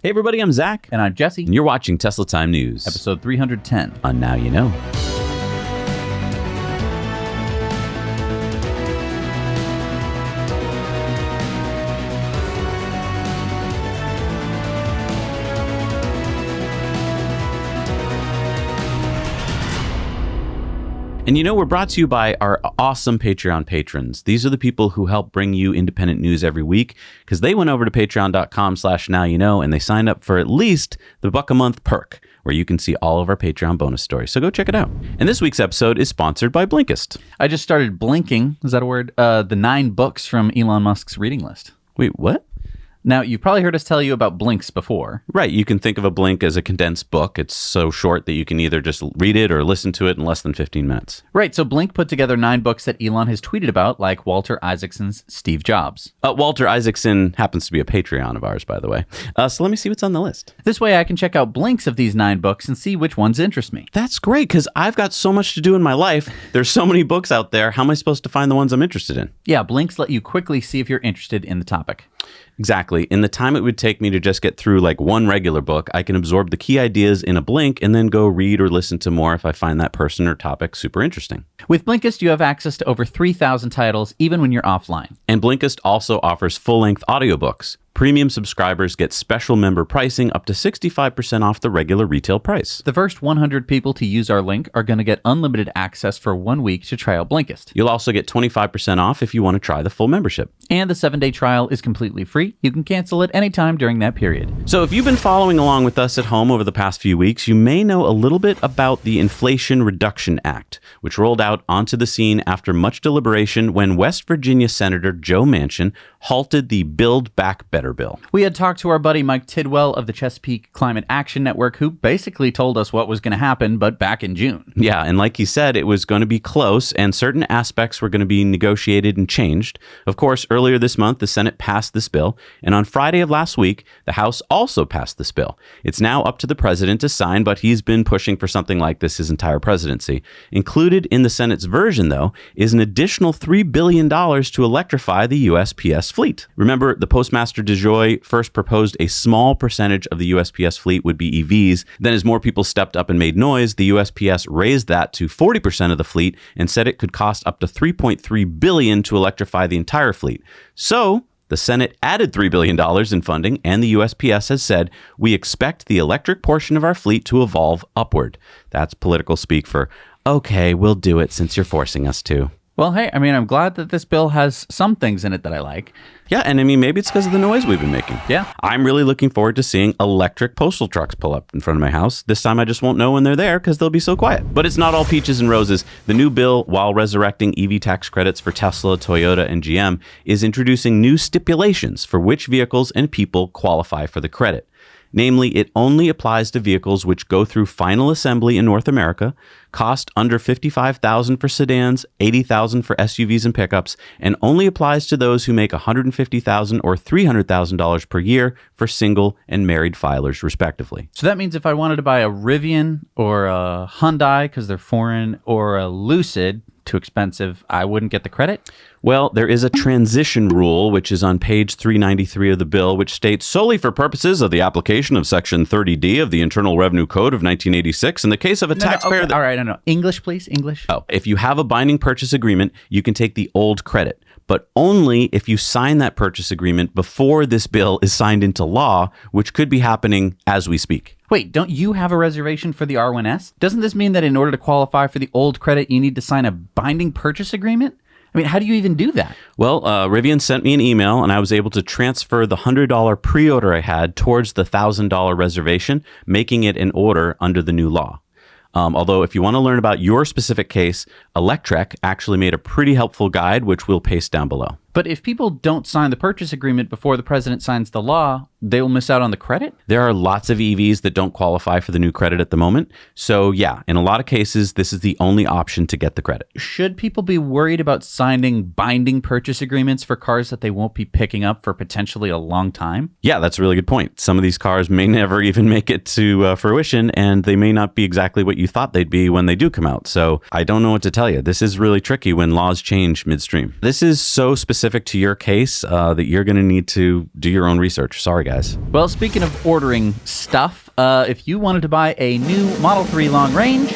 Hey everybody, I'm Zach. And I'm Jesse. And you're watching Tesla Time News. Episode 310. On Now You Know. And you know, we're brought to you by our awesome Patreon patrons. These are the people who help bring you independent news every week because they went over to patreon.com/nowyouknow and they signed up for at least the $1 a month perk where you can see all of our Patreon bonus stories. So go check it out. And this week's episode is sponsored by Blinkist. I just started blinking. Is that a word? The 9 books from Elon Musk's reading list. Wait, what? Now, you've probably heard us tell you about blinks before. Right. You can think of a blink as a condensed book. It's so short that you can either just read it or listen to it in less than 15 minutes. Right. So Blink put together 9 books that Elon has tweeted about, like Walter Isaacson's Steve Jobs. Walter Isaacson happens to be a Patreon of ours, by the way. So let me see what's on the list. This way I can check out blinks of these 9 books and see which ones interest me. That's great, because I've got so much to do in my life. There's so many books out there. How am I supposed to find the ones I'm interested in? Yeah, blinks let you quickly see if you're interested in the topic. Exactly. In the time it would take me to just get through like one regular book, I can absorb the key ideas in a blink and then go read or listen to more if I find that person or topic super interesting. With Blinkist, you have access to over 3,000 titles, even when you're offline. And Blinkist also offers full-length audiobooks. Premium subscribers get special member pricing up to 65% off the regular retail price. The first 100 people to use our link are going to get unlimited access for 1 week to try out Blinkist. You'll also get 25% off if you want to try the full membership. And the 7-day trial is completely free. You can cancel it anytime during that period. So if you've been following along with us at home over the past few weeks, you may know a little bit about the Inflation Reduction Act, which rolled out onto the scene after much deliberation when West Virginia Senator Joe Manchin halted the Build Back Better bill. We had talked to our buddy Mike Tidwell of the Chesapeake Climate Action Network, who basically told us what was going to happen, but back in June. Yeah, and like he said, it was going to be close, and certain aspects were going to be negotiated and changed. Of course, earlier this month, the Senate passed this bill, and on Friday of last week, the House also passed this bill. It's now up to the president to sign, but he's been pushing for something like this his entire presidency. Included in the Senate's version, though, is an additional $3 billion to electrify the USPS fleet. Remember, the Postmaster DeJoy first proposed a small percentage of the USPS fleet would be EVs. Then as more people stepped up and made noise, the USPS raised that to 40% of the fleet and said it could cost up to $3.3 billion to electrify the entire fleet. So the Senate added $3 billion in funding, and the USPS has said, we expect the electric portion of our fleet to evolve upward. That's political speak for, okay, we'll do it since you're forcing us to. Well, hey, I mean, I'm glad that this bill has some things in it that I like. Yeah, and I mean, maybe it's because of the noise we've been making. Yeah. I'm really looking forward to seeing electric postal trucks pull up in front of my house. This time I just won't know when they're there because they'll be so quiet. But it's not all peaches and roses. The new bill, while resurrecting EV tax credits for Tesla, Toyota, and GM, is introducing new stipulations for which vehicles and people qualify for the credit. Namely, it only applies to vehicles which go through final assembly in North America, cost under $55,000 for sedans, $80,000 for SUVs and pickups, and only applies to those who make $150,000 or $300,000 per year for single and married filers, respectively. So that means if I wanted to buy a Rivian or a Hyundai because they're foreign, or a Lucid, too expensive, I wouldn't get the credit? Well, there is a transition rule, which is on page 393 of the bill, which states solely for purposes of the application of Section 30D of the Internal Revenue Code of 1986, in the case of a taxpayer... Okay. All right, no. English, please, English. Oh, if you have a binding purchase agreement, you can take the old credit, but only if you sign that purchase agreement before this bill is signed into law, which could be happening as we speak. Wait, don't you have a reservation for the R1S? Doesn't this mean that in order to qualify for the old credit, you need to sign a binding purchase agreement? I mean, how do you even do that? Well, Rivian sent me an email, and I was able to transfer the $100 pre-order I had towards the $1,000 reservation, making it an order under the new law. Although if you want to learn about your specific case, Electrek actually made a pretty helpful guide, which we'll paste down below. But if people don't sign the purchase agreement before the president signs the law, they will miss out on the credit? There are lots of EVs that don't qualify for the new credit at the moment. So yeah, in a lot of cases, this is the only option to get the credit. Should people be worried about signing binding purchase agreements for cars that they won't be picking up for potentially a long time? Yeah, that's a really good point. Some of these cars may never even make it to fruition, and they may not be exactly what you thought they'd be when they do come out. So I don't know what to tell you. This is really tricky when laws change midstream. This is so specific specific to your case that you're going to need to do your own research. Sorry, guys. Well, speaking of ordering stuff, if you wanted to buy a new Model 3 long range,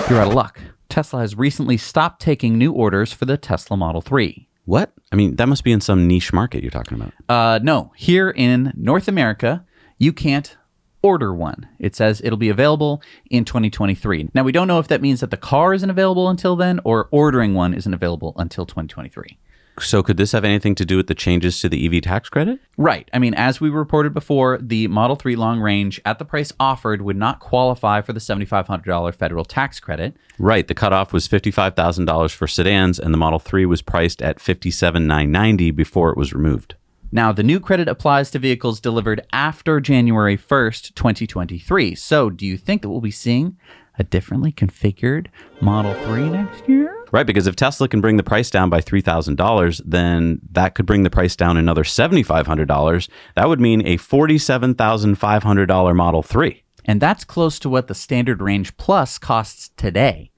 you're out of luck. Tesla has recently stopped taking new orders for the Tesla Model 3. What? I mean, that must be in some niche market you're talking about. No. Here in North America, you can't order one. It says it'll be available in 2023. Now, we don't know if that means that the car isn't available until then or ordering one isn't available until 2023. So could this have anything to do with the changes to the EV tax credit? Right. I mean, as we reported before, the Model 3 long range at the price offered would not qualify for the $7,500 federal tax credit. Right. The cutoff was $55,000 for sedans, and the Model 3 was priced at $57,990 before it was removed. Now, the new credit applies to vehicles delivered after January 1st, 2023. So do you think that we'll be seeing a differently configured Model 3 next year? Right, because if Tesla can bring the price down by $3,000, then that could bring the price down another $7,500. That would mean a $47,500 Model 3. And that's close to what the Standard Range Plus costs today.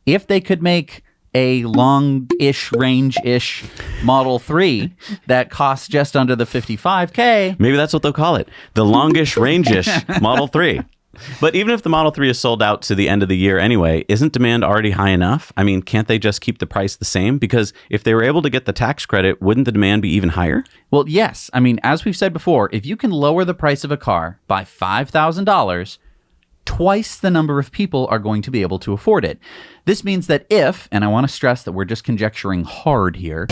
If they could make a long-ish, range-ish Model 3 that costs just under the $55K. Maybe that's what they'll call it. The longish, range-ish Model 3. But even if the Model 3 is sold out to the end of the year anyway, isn't demand already high enough? I mean, can't they just keep the price the same? Because if they were able to get the tax credit, wouldn't the demand be even higher? Well, yes. I mean, as we've said before, if you can lower the price of a car by $5,000, twice the number of people are going to be able to afford it. This means that if, and I want to stress that we're just conjecturing hard here,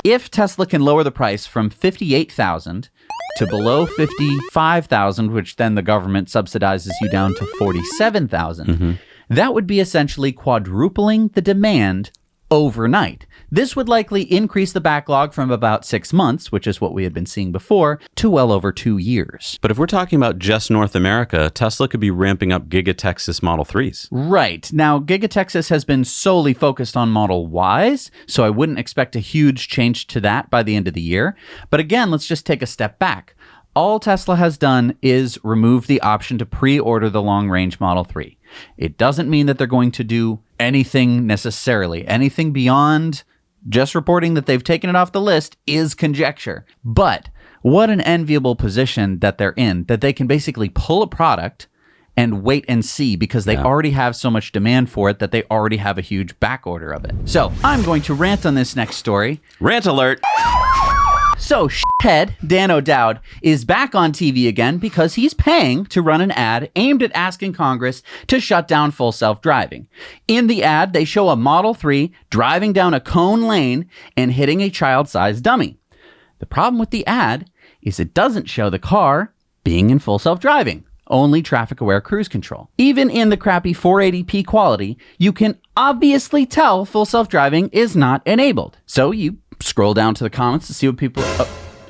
if Tesla can lower the price from $58,000 to below $55,000, which then the government subsidizes you down to $47,000, that would be essentially quadrupling the demand overnight. This would likely increase the backlog from about 6 months, which is what we had been seeing before, to well over 2 years. But if we're talking about just North America, Tesla could be ramping up GigaTexas Model 3s. Right. Now, GigaTexas has been solely focused on Model Ys, so I wouldn't expect a huge change to that by the end of the year. But again, let's just take a step back. All Tesla has done is remove the option to pre-order the long-range Model 3. It doesn't mean that they're going to do anything necessarily. Anything beyond just reporting that they've taken it off the list is conjecture. But what an enviable position that they're in, that they can basically pull a product and wait and see because they already have so much demand for it that they already have a huge back order of it. So I'm going to rant on this next story. Rant alert! So, shithead Dan O'Dowd is back on TV again because he's paying to run an ad aimed at asking Congress to shut down full self-driving. In the ad, they show a Model 3 driving down a cone lane and hitting a child-sized dummy. The problem with the ad is it doesn't show the car being in full self-driving, only traffic-aware cruise control. Even in the crappy 480p quality, you can obviously tell full self-driving is not enabled. So you scroll down to the comments to see what people...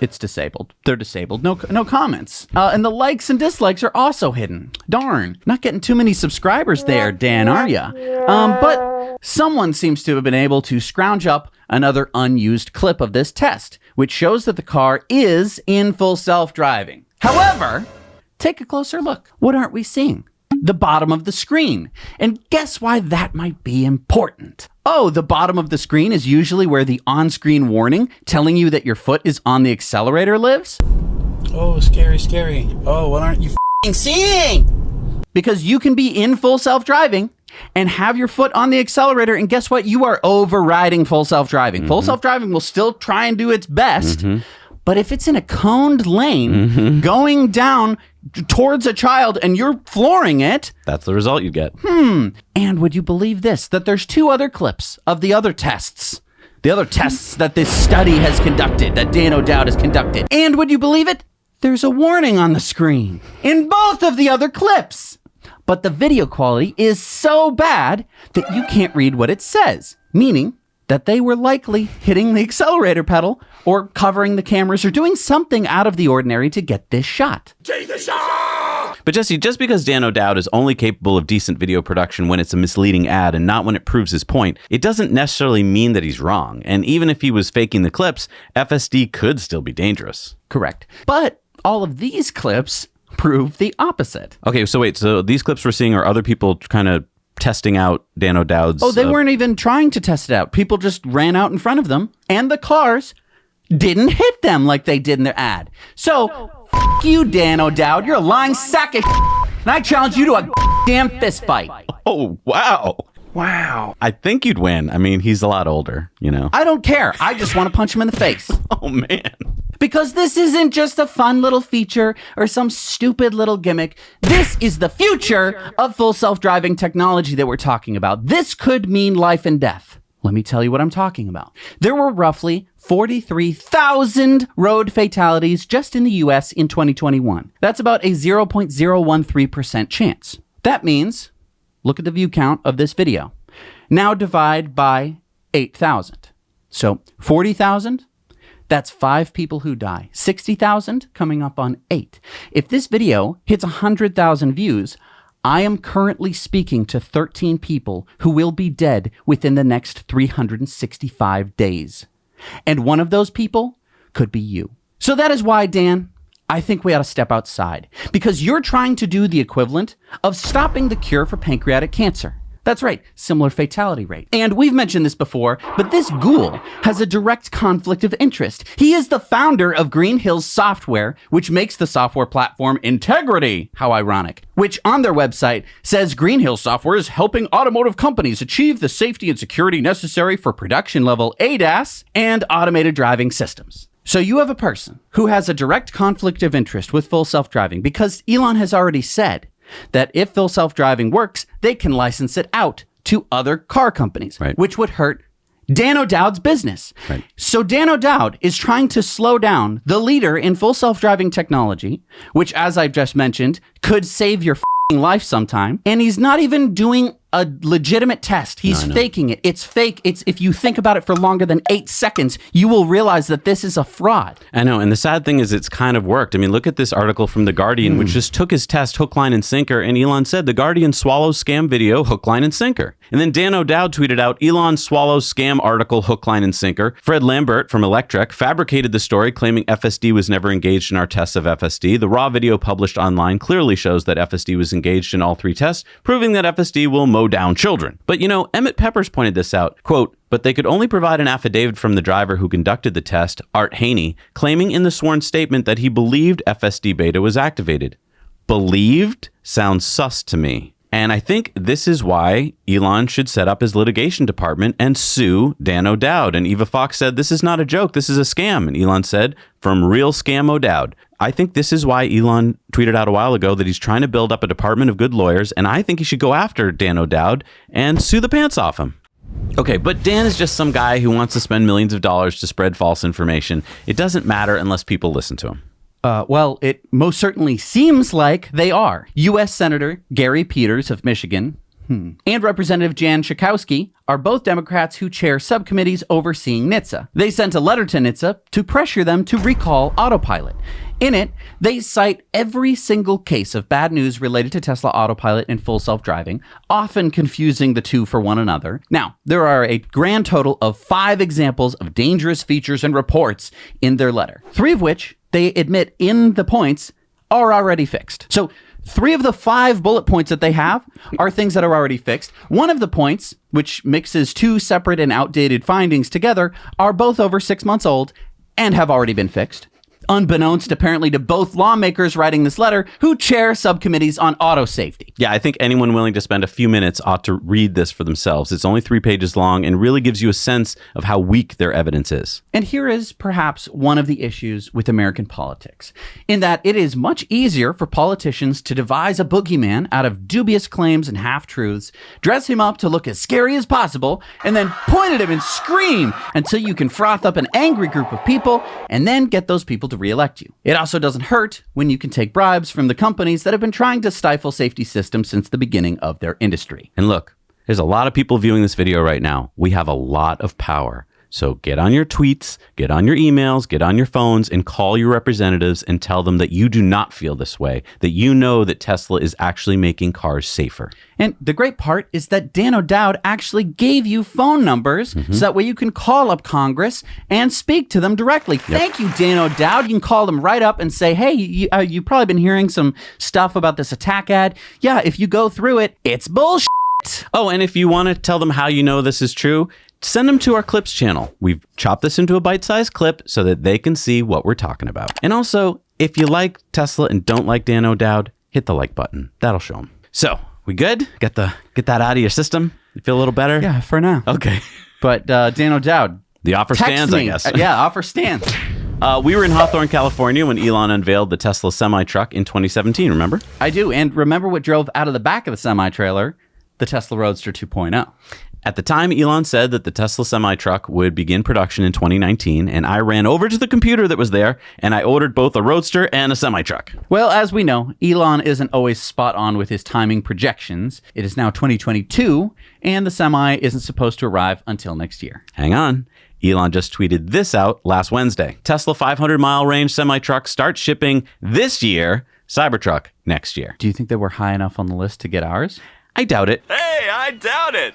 it's disabled. They're disabled. No comments. And the likes and dislikes are also hidden. Darn. Not getting too many subscribers there, Dan, are ya? But someone seems to have been able to scrounge up another unused clip of this test, which shows that the car is in full self-driving. However, take a closer look. What aren't we seeing? The bottom of the screen. And guess why that might be important? Oh, the bottom of the screen is usually where the on-screen warning telling you that your foot is on the accelerator lives. Oh, scary, scary. Oh, what aren't you f***ing seeing? Because you can be in full self-driving and have your foot on the accelerator, and guess what? You are overriding full self-driving. Full self-driving will still try and do its best, but if it's in a coned lane going down towards a child and you're flooring it... That's the result you get. And would you believe this? That there's 2 other clips of the other tests. The other tests that this study has conducted, that Dan O'Dowd has conducted. And would you believe it? There's a warning on the screen in both of the other clips. But the video quality is so bad that you can't read what it says. Meaning that they were likely hitting the accelerator pedal or covering the cameras or doing something out of the ordinary to get this shot. Take the shot! But Jesse, just because Dan O'Dowd is only capable of decent video production when it's a misleading ad and not when it proves his point, it doesn't necessarily mean that he's wrong. And even if he was faking the clips, FSD could still be dangerous. Correct. But all of these clips prove the opposite. Okay, so wait, so these clips we're seeing are other people kind of testing out Dan O'Dowd's... Oh, they weren't even trying to test it out. People just ran out in front of them, and the cars didn't hit them like they did in their ad. So, f*** you, Dan O'Dowd. You're a lying sack of and I challenge you to a damn fist fight. Oh, wow. Wow. I think you'd win. I mean, he's a lot older, you know. I don't care. I just want to punch him in the face. Oh, man. Because this isn't just a fun little feature or some stupid little gimmick. This is the future of full self-driving technology that we're talking about. This could mean life and death. Let me tell you what I'm talking about. There were roughly 43,000 road fatalities just in the US in 2021. That's about a 0.013% chance. That means, look at the view count of this video. Now divide by 8,000. So 40,000, that's 5 people who die. 60,000 coming up on 8. If this video hits 100,000 views, I am currently speaking to 13 people who will be dead within the next 365 days. And one of those people could be you. So that is why, Dan, I think we ought to step outside. Because you're trying to do the equivalent of stopping the cure for pancreatic cancer. That's right, similar fatality rate. And we've mentioned this before, but this ghoul has a direct conflict of interest. He is the founder of Green Hills Software, which makes the software platform Integrity. How ironic. Which on their website says Green Hills Software is helping automotive companies achieve the safety and security necessary for production level ADAS and automated driving systems. So you have a person who has a direct conflict of interest with full self-driving because Elon has already said that if full self-driving works, they can license it out to other car companies, right, which would hurt Dan O'Dowd's business. Right. So Dan O'Dowd is trying to slow down the leader in full self-driving technology, which, as I've just mentioned, could save your life sometime. And he's not even doing a legitimate test. He's faking it. It's fake. It's, if you think about it for longer than 8 seconds, you will realize that this is a fraud. I know. And the sad thing is it's kind of worked. I mean, look at this article from The Guardian, which just took his test hook, line, and sinker. And Elon said The Guardian swallows scam video, hook, line, and sinker. And then Dan O'Dowd tweeted out, Elon swallows scam article, hook, line, and sinker. Fred Lambert from Electrek fabricated the story, claiming FSD was never engaged in our tests of FSD. The raw video published online clearly shows that FSD was engaged in all 3 tests, proving that FSD will mow down children. But, you know, Emmett Peppers pointed this out, quote, but they could only provide an affidavit from the driver who conducted the test, Art Haney, claiming in the sworn statement that he believed FSD beta was activated. Believed sounds sus to me. And I think this is why Elon should set up his litigation department and sue Dan O'Dowd. And Eva Fox said, this is not a joke, this is a scam. And Elon said, from real scam O'Dowd. I think this is why Elon tweeted out a while ago that he's trying to build up a department of good lawyers. And I think he should go after Dan O'Dowd and sue the pants off him. Okay, but Dan is just some guy who wants to spend millions of dollars to spread false information. It doesn't matter unless people listen to him. Well, it most certainly seems like they are. U.S. Senator Gary Peters of Michigan and Representative Jan Schakowsky are both Democrats who chair subcommittees overseeing NHTSA. They sent a letter to NHTSA to pressure them to recall Autopilot. In it, they cite every single case of bad news related to Tesla Autopilot and full self-driving, often confusing the two for one another. Now, there are a grand total of 5 examples of dangerous features and reports in their letter, 3 of which they admit in the points are already fixed. So 3 of the 5 bullet points that they have are things that are already fixed. One of the points, which mixes 2 separate and outdated findings together, are both over 6 months old and have already been fixed. Unbeknownst apparently to both lawmakers writing this letter who chair subcommittees on auto safety. Yeah, I think anyone willing to spend a few minutes ought to read this for themselves. It's only 3 pages long and really gives you a sense of how weak their evidence is. And here is perhaps one of the issues with American politics, in that it is much easier for politicians to devise a boogeyman out of dubious claims and half-truths, dress him up to look as scary as possible, and then point at him and scream until you can froth up an angry group of people and then get those people to re-elect you. It also doesn't hurt when you can take bribes from the companies that have been trying to stifle safety systems since the beginning of their industry. And look, there's a lot of people viewing this video right now. We have a lot of power. So get on your tweets, get on your emails, get on your phones, and call your representatives and tell them that you do not feel this way, that you know that Tesla is actually making cars safer. And the great part is that Dan O'Dowd actually gave you phone numbers so that way you can call up Congress and speak to them directly. Thank you, Dan O'Dowd. You can call them right up and say, hey, you've probably been hearing some stuff about this attack ad. Yeah, if you go through it, it's bullshit. Oh, and if you want to tell them how you know this is true, send them to our Clips channel. We've chopped this into a bite-sized clip so that they can see what we're talking about. And also, if you like Tesla and don't like Dan O'Dowd, hit the like button. That'll show them. So, we good? Get that out of your system? You feel a little better? Yeah, for now. Okay. But Dan O'Dowd, the offer stands, I guess. Yeah, offer stands. We were in Hawthorne, California when Elon unveiled the Tesla semi-truck in 2017, remember? I do. And remember what drove out of the back of the semi-trailer? The Tesla Roadster 2.0. At the time, Elon said that the Tesla semi-truck would begin production in 2019, and I ran over to the computer that was there, and I ordered both a Roadster and a semi-truck. Well, as we know, Elon isn't always spot on with his timing projections. It is now 2022, and the semi isn't supposed to arrive until next year. Hang on. Elon just tweeted this out last Wednesday. Tesla 500-mile range semi-truck starts shipping this year, Cybertruck next year. Do you think that we're high enough on the list to get ours? I doubt it. Hey, I doubt it.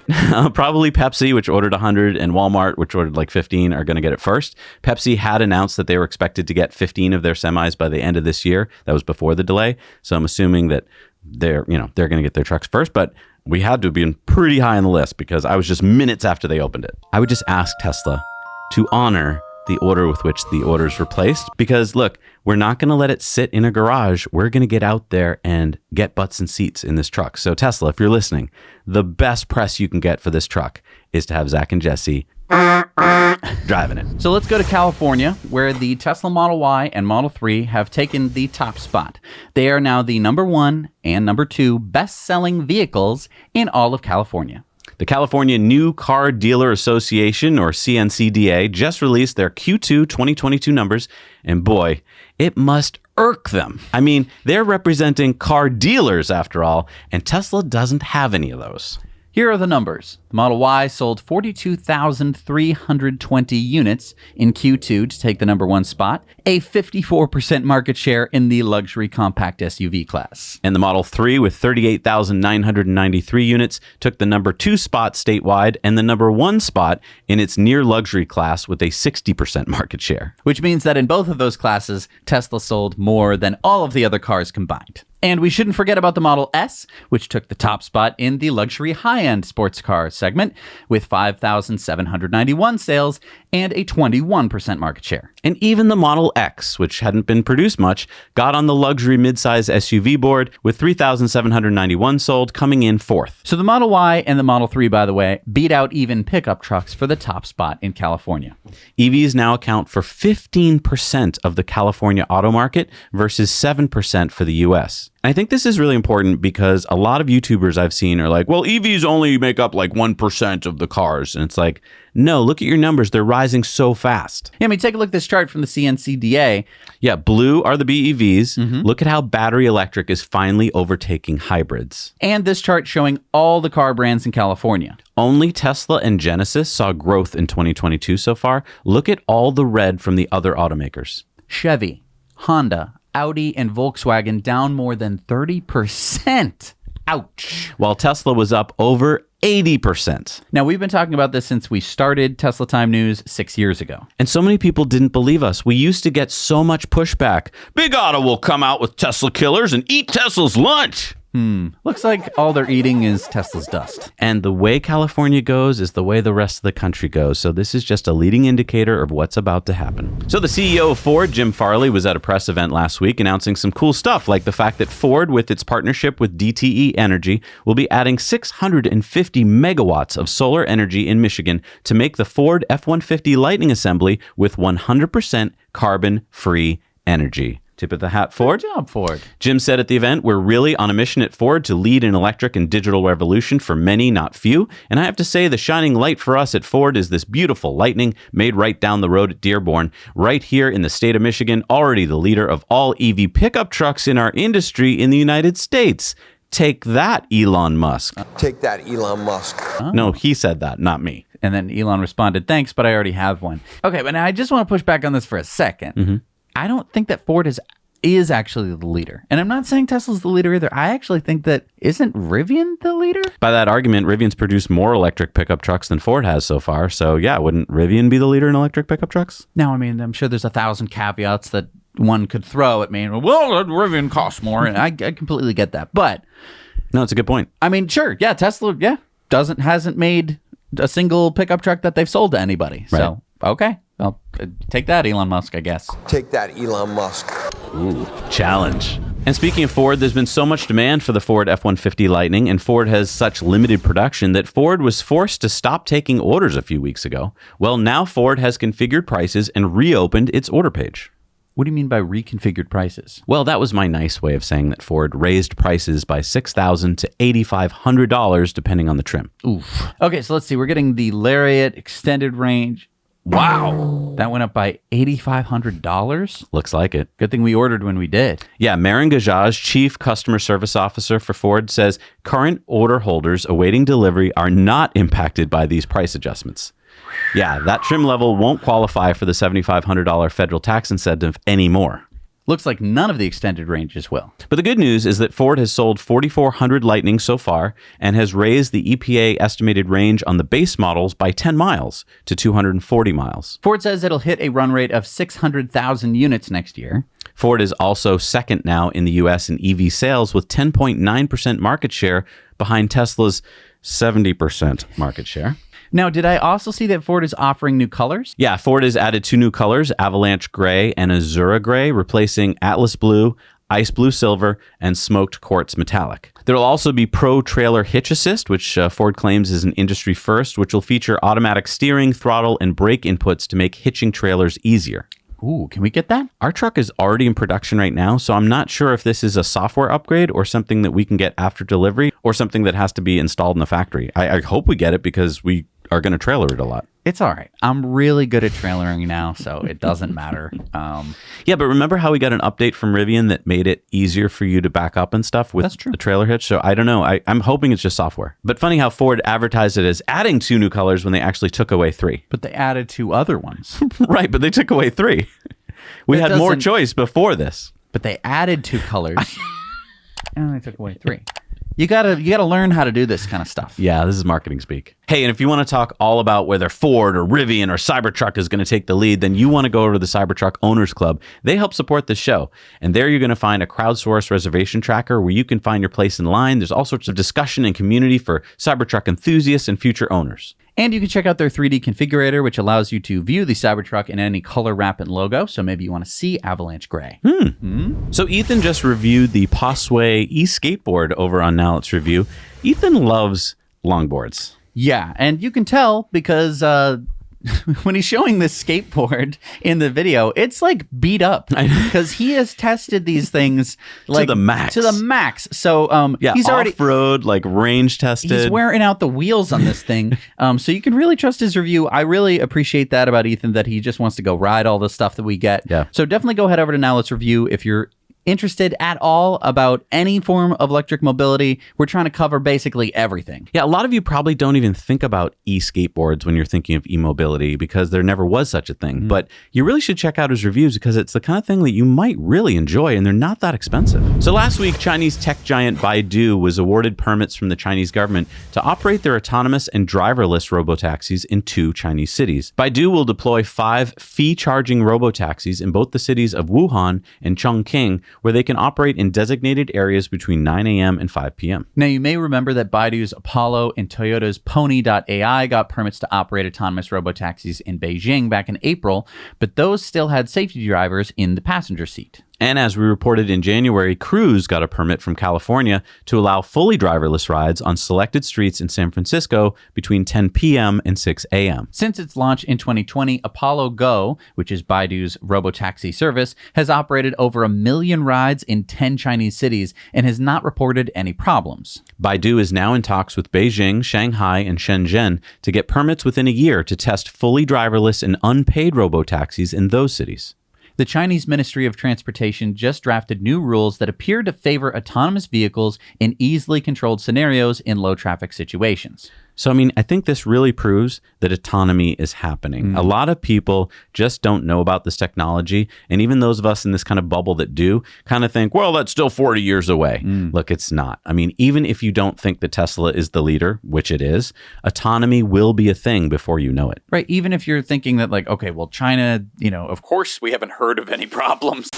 Probably Pepsi, which ordered 100, and Walmart, which ordered like 15, are going to get it first. Pepsi had announced that they were expected to get 15 of their semis by the end of this year. That was before the delay. So I'm assuming that they're going to get their trucks first, but we had to have been pretty high on the list because I was just minutes after they opened it. I would just ask Tesla to honor the order with which the orders were placed. Because look, we're not going to let it sit in a garage. We're going to get out there and get butts and seats in this truck. So Tesla, if you're listening, the best press you can get for this truck is to have Zach and Jesse driving it. So let's go to California, where the Tesla Model Y and Model 3 have taken the top spot. They are now the number 1 and number 2 best-selling vehicles in all of California. The California New Car Dealer Association, or CNCDA, just released their Q2 2022 numbers, and boy, it must irk them. I mean, they're representing car dealers after all, and Tesla doesn't have any of those. Here are the numbers. The Model Y sold 42,320 units in Q2 to take the number 1 spot, a 54% market share in the luxury compact SUV class. And the Model 3, with 38,993 units, took the number 2 spot statewide and the number 1 spot in its near luxury class with a 60% market share. Which means that in both of those classes, Tesla sold more than all of the other cars combined. And we shouldn't forget about the Model S, which took the top spot in the luxury high-end sports car segment with 5,791 sales and a 21% market share. And even the Model X, which hadn't been produced much, got on the luxury midsize SUV board with 3,791 sold, coming in 4th. So the Model Y and the Model 3, by the way, beat out even pickup trucks for the top spot in California. EVs now account for 15% of the California auto market versus 7% for the US. And I think this is really important because a lot of YouTubers I've seen are like, well, EVs only make up like 1% of the cars. And it's like, no, look at your numbers. They're rising so fast. Yeah, I mean, take a look at this chart from the CNCDA. Yeah, blue are the BEVs. Look at how battery electric is finally overtaking hybrids. And this chart showing all the car brands in California. Only Tesla and Genesis saw growth in 2022 so far. Look at all the red from the other automakers. Chevy, Honda, Audi, and Volkswagen down more than 30%. Ouch. While Tesla was up over 80%. Now, we've been talking about this since we started Tesla Time News 6 years ago. And so many people didn't believe us. We used to get so much pushback. Big Auto will come out with Tesla killers and eat Tesla's lunch. Looks like all they're eating is Tesla's dust. And the way California goes is the way the rest of the country goes. So this is just a leading indicator of what's about to happen. So the CEO of Ford, Jim Farley, was at a press event last week announcing some cool stuff, like the fact that Ford, with its partnership with DTE Energy, will be adding 650 megawatts of solar energy in Michigan to make the Ford F-150 Lightning assembly with 100% carbon-free energy. Tip of the hat, Ford. Good job, Ford. Jim said at the event, we're really on a mission at Ford to lead an electric and digital revolution for many, not few. And I have to say, the shining light for us at Ford is this beautiful Lightning made right down the road at Dearborn, right here in the state of Michigan, already the leader of all EV pickup trucks in our industry in the United States. Take that, Elon Musk. Take that, Elon Musk. No, he said that, not me. And then Elon responded, thanks, but I already have one. Okay, but now I just want to push back on this for a second. I don't think that Ford is actually the leader. And I'm not saying Tesla's the leader either. I actually think that, isn't Rivian the leader? By that argument, Rivian's produced more electric pickup trucks than Ford has so far. So yeah, wouldn't Rivian be the leader in electric pickup trucks? No, I mean, I'm sure there's 1,000 caveats that one could throw at me. And, well, the Rivian costs more. And I completely get that. But No, it's a good point. I mean, sure. Yeah. Tesla, hasn't made a single pickup truck that they've sold to anybody. Right. So, okay. Well, take that, Elon Musk, I guess. Take that, Elon Musk. Ooh, challenge. And speaking of Ford, there's been so much demand for the Ford F-150 Lightning, and Ford has such limited production that Ford was forced to stop taking orders a few weeks ago. Well, now Ford has configured prices and reopened its order page. What do you mean by reconfigured prices? Well, that was my nice way of saying that Ford raised prices by $6,000 to $8,500 depending on the trim. Oof. Okay, so let's see. We're getting the Lariat extended range. Wow. That went up by $8,500. Looks like it. Good thing we ordered when we did. Yeah, Marin Gajaj, Chief Customer Service Officer for Ford, says current order holders awaiting delivery are not impacted by these price adjustments. Yeah, that trim level won't qualify for the $7,500 federal tax incentive anymore. Looks like none of the extended ranges will. But the good news is that Ford has sold 4,400 Lightning so far and has raised the EPA estimated range on the base models by 10 miles to 240 miles. Ford says it'll hit a run rate of 600,000 units next year. Ford is also second now in the U.S. in EV sales with 10.9% market share behind Tesla's 70% market share. Now, did I also see that Ford is offering new colors? Yeah, Ford has added 2 new colors, Avalanche Gray and Azura Gray, replacing Atlas Blue, Ice Blue Silver, and Smoked Quartz Metallic. There will also be Pro Trailer Hitch Assist, which Ford claims is an industry first, which will feature automatic steering, throttle, and brake inputs to make hitching trailers easier. Ooh, can we get that? Our truck is already in production right now, so I'm not sure if this is a software upgrade or something that we can get after delivery or something that has to be installed in the factory. I hope we get it because we are going to trailer it a lot. It's all right. I'm really good at trailering now, so it doesn't matter. Yeah, but remember how we got an update from Rivian that made it easier for you to back up and stuff with That's true. the trailer hitch? So I don't know. I'm hoping it's just software. But funny how Ford advertised it as adding 2 new colors when they actually took away 3. But they added 2 other ones. Right, but they took away 3. We That had more doesn't- choice before this. But they added 2 colors. And they took away 3. You gotta learn how to do this kind of stuff. Yeah, this is marketing speak. Hey, and if you want to talk all about whether Ford or Rivian or Cybertruck is going to take the lead, then you want to go over to the Cybertruck Owners Club. They help support the show. And there you're going to find a crowdsourced reservation tracker where you can find your place in line. There's all sorts of discussion and community for Cybertruck enthusiasts and future owners. And you can check out their 3D configurator, which allows you to view the Cybertruck in any color, wrap, and logo. So maybe you want to see Avalanche Gray. So Ethan just reviewed the Possway e-skateboard over on Now Let's Review. Ethan loves longboards. Yeah, and you can tell because when he's showing this skateboard in the video, it's like beat up because he has tested these things like the max. To the max. So Yeah, he's already off-road, like range tested. he's wearing out the wheels on this thing. So you can really trust his review. I really appreciate that about Ethan, that he just wants to go ride all the stuff that we get. Yeah. So definitely go head over to Now Let's Review if you're interested at all about any form of electric mobility. We're trying to cover basically everything. Yeah, a lot of you probably don't even think about e-skateboards when you're thinking of e-mobility because there never was such a thing. But you really should check out his reviews because it's the kind of thing that you might really enjoy and they're not that expensive. So last week, Chinese tech giant Baidu was awarded permits from the Chinese government to operate their autonomous and driverless robotaxis in 2 Chinese cities. Baidu will deploy 5 fee-charging robotaxis in both the cities of Wuhan and Chongqing, where they can operate in designated areas between 9 a.m. and 5 p.m. Now, you may remember that Baidu's Apollo and Toyota's Pony.ai got permits to operate autonomous robotaxis in Beijing back in April, but those still had safety drivers in the passenger seat. And as we reported in January, Cruise got a permit from California to allow fully driverless rides on selected streets in San Francisco between 10 p.m. and 6 a.m. Since its launch in 2020, Apollo Go, which is Baidu's robotaxi service, has operated over 1 million rides in 10 Chinese cities and has not reported any problems. Baidu is now in talks with Beijing, Shanghai, and Shenzhen to get permits within a year to test fully driverless and unpaid robotaxis in those cities. The Chinese Ministry of Transportation just drafted new rules that appear to favor autonomous vehicles in easily controlled scenarios in low traffic situations. So, I mean, I think this really proves that autonomy is happening. A lot of people just don't know about this technology. And even those of us in this kind of bubble that do kind of think, well, that's still 40 years away. Look, it's not. I mean, even if you don't think that Tesla is the leader, which it is, autonomy will be a thing before you know it. Right. Even if you're thinking that like, okay, well, China, of course we haven't heard of any problems.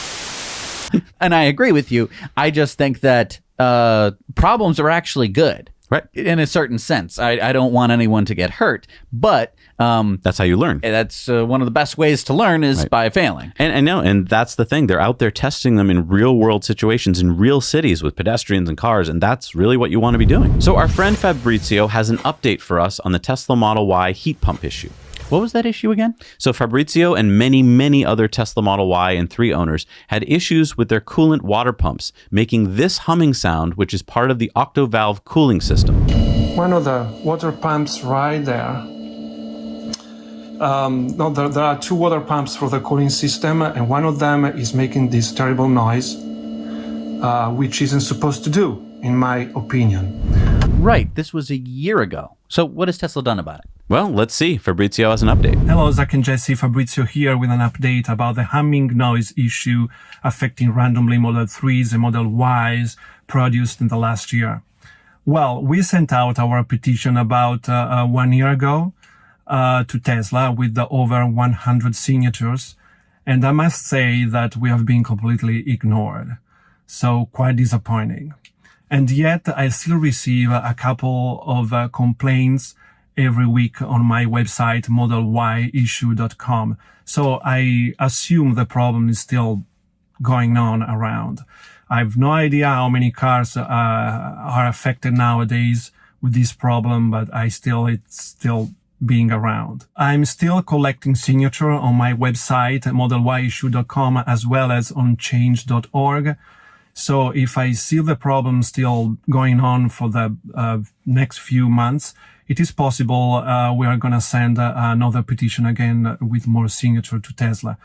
And I agree with you. I just think that problems are actually good. Right. In a certain sense. I don't want anyone to get hurt, but that's how you learn. That's one of the best ways to learn is by failing. And I know, and that's the thing. They're out there testing them in real world situations in real cities with pedestrians and cars, and that's really what you want to be doing. So our friend Fabrizio has an update for us on the Tesla Model Y heat pump issue. What was that issue again? So Fabrizio and many, many other Tesla Model Y and 3 owners had issues with their coolant water pumps, making this humming sound, which is part of the octovalve cooling system. One of the water pumps right there. No, there are 2 water pumps for the cooling system, and one of them is making this terrible noise, which isn't supposed to do, in my opinion. Right. This was a year ago. So what has Tesla done about it? Well, let's see. Fabrizio has an update. Hello, Zach and Jesse. Fabrizio here with an update about the humming noise issue affecting randomly Model 3s and Model Ys produced in the last year. Well, we sent out our petition about 1 year ago to Tesla with over 100 signatures. And I must say that we have been completely ignored. So quite disappointing. And yet I still receive a couple of complaints every week on my website, modelYissue.com. So I assume the problem is still going on around. I have no idea how many cars are affected nowadays with this problem, but it's still being around. I'm still collecting signature on my website, modelYissue.com, as well as on change.org. So if I see the problem still going on for the next few months, it is possible we are going to send another petition again with more signature to Tesla.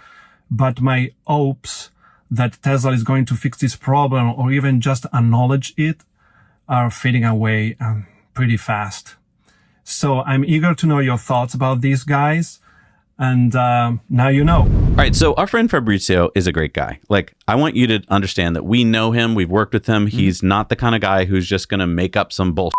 But my hopes that Tesla is going to fix this problem or even just acknowledge it are fading away pretty fast. So I'm eager to know your thoughts about these guys. And now you know. All right, so our friend Fabrizio is a great guy. Like, I want you to understand that we know him. We've worked with him. He's not the kind of guy who's just going to make up some bullshit.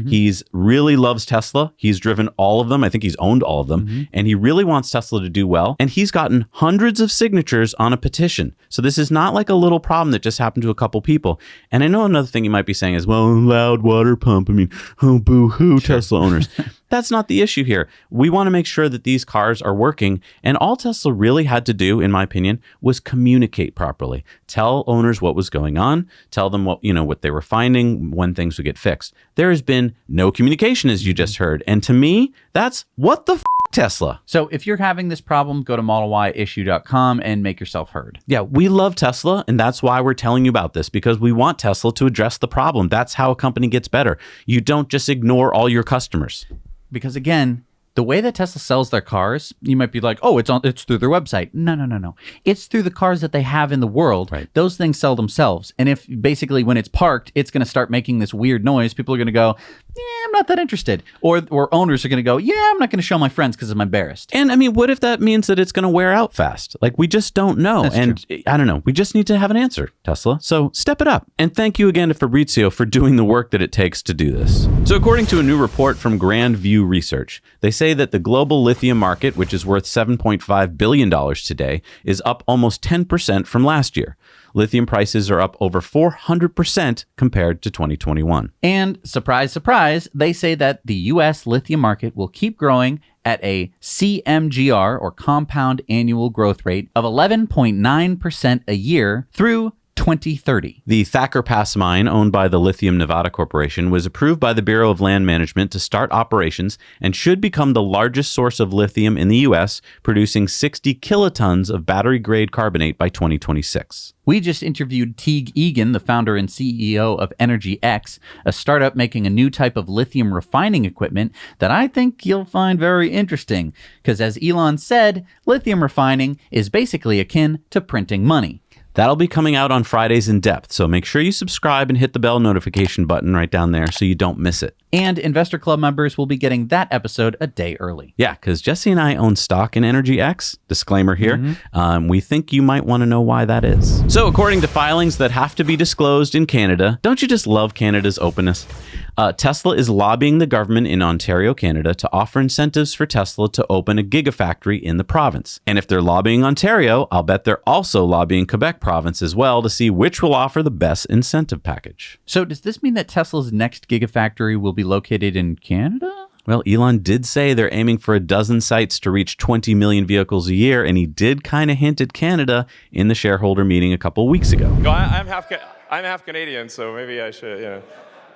He's really loves Tesla. He's driven all of them. I think he's owned all of them. And he really wants Tesla to do well. And he's gotten hundreds of signatures on a petition. So this is not like a little problem that just happened to a couple people. And I know another thing you might be saying is, well, loud water pump. I mean, oh, boo-hoo, Tesla owners. That's not the issue here. We want to make sure that these cars are working. And all Tesla really had to do, in my opinion, was communicate properly. Tell owners what was going on. Tell them what they were finding, when things would get fixed. There has been no communication, as you just heard. And to me, that's what the Tesla. So if you're having this problem, go to modelYissue.com and make yourself heard. Yeah, we love Tesla, and that's why we're telling you about this, because we want Tesla to address the problem. That's how a company gets better. You don't just ignore all your customers. Because again, the way that Tesla sells their cars, you might be like, oh, it's through their website. No. It's through the cars that they have in the world. Right. Those things sell themselves. And if basically when it's parked, it's going to start making this weird noise, people are going to go, yeah, I'm not that interested. Or owners are going to go, yeah, I'm not going to show my friends because I'm embarrassed. And I mean, what if that means that it's going to wear out fast? Like, we just don't know. That's true. I don't know. We just need to have an answer, Tesla. So step it up. And thank you again to Fabrizio for doing the work that it takes to do this. So according to a new report from Grand View Research, they say that the global lithium market, which is worth $7.5 billion today, is up almost 10% from last year. Lithium prices are up over 400% compared to 2021. And surprise, surprise, they say that the U.S. lithium market will keep growing at a CMGR, or compound annual growth rate, of 11.9% a year through 2030. The Thacker Pass mine, owned by the Lithium Nevada Corporation, was approved by the Bureau of Land Management to start operations and should become the largest source of lithium in the U.S., producing 60 kilotons of battery-grade carbonate by 2026. We just interviewed Teague Egan, the founder and CEO of EnergyX, a startup making a new type of lithium refining equipment that I think you'll find very interesting, because as Elon said, lithium refining is basically akin to printing money. That'll be coming out on Fridays in depth, so make sure you subscribe and hit the bell notification button right down there so you don't miss it. And Investor Club members will be getting that episode a day early. Yeah, because Jesse and I own stock in Energy X. Disclaimer here. We think you might want to know why that is. So according to filings that have to be disclosed in Canada, don't you just love Canada's openness? Tesla is lobbying the government in Ontario, Canada to offer incentives for Tesla to open a gigafactory in the province. And if they're lobbying Ontario, I'll bet they're also lobbying Quebec province as well to see which will offer the best incentive package. So does this mean that Tesla's next gigafactory will be located in Canada? Well, Elon did say they're aiming for a dozen sites to reach 20 million vehicles a year, and he did kind of hint at Canada in the shareholder meeting a couple weeks ago. I'm half Canadian, so maybe I should,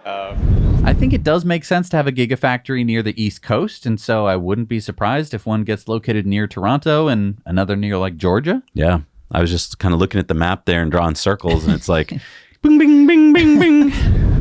I think it does make sense to have a gigafactory near the East Coast, and so I wouldn't be surprised if one gets located near Toronto and another near like Georgia. Yeah, I was just kind of looking at the map there and drawing circles, and it's like, bing, bing, bing, bing, bing.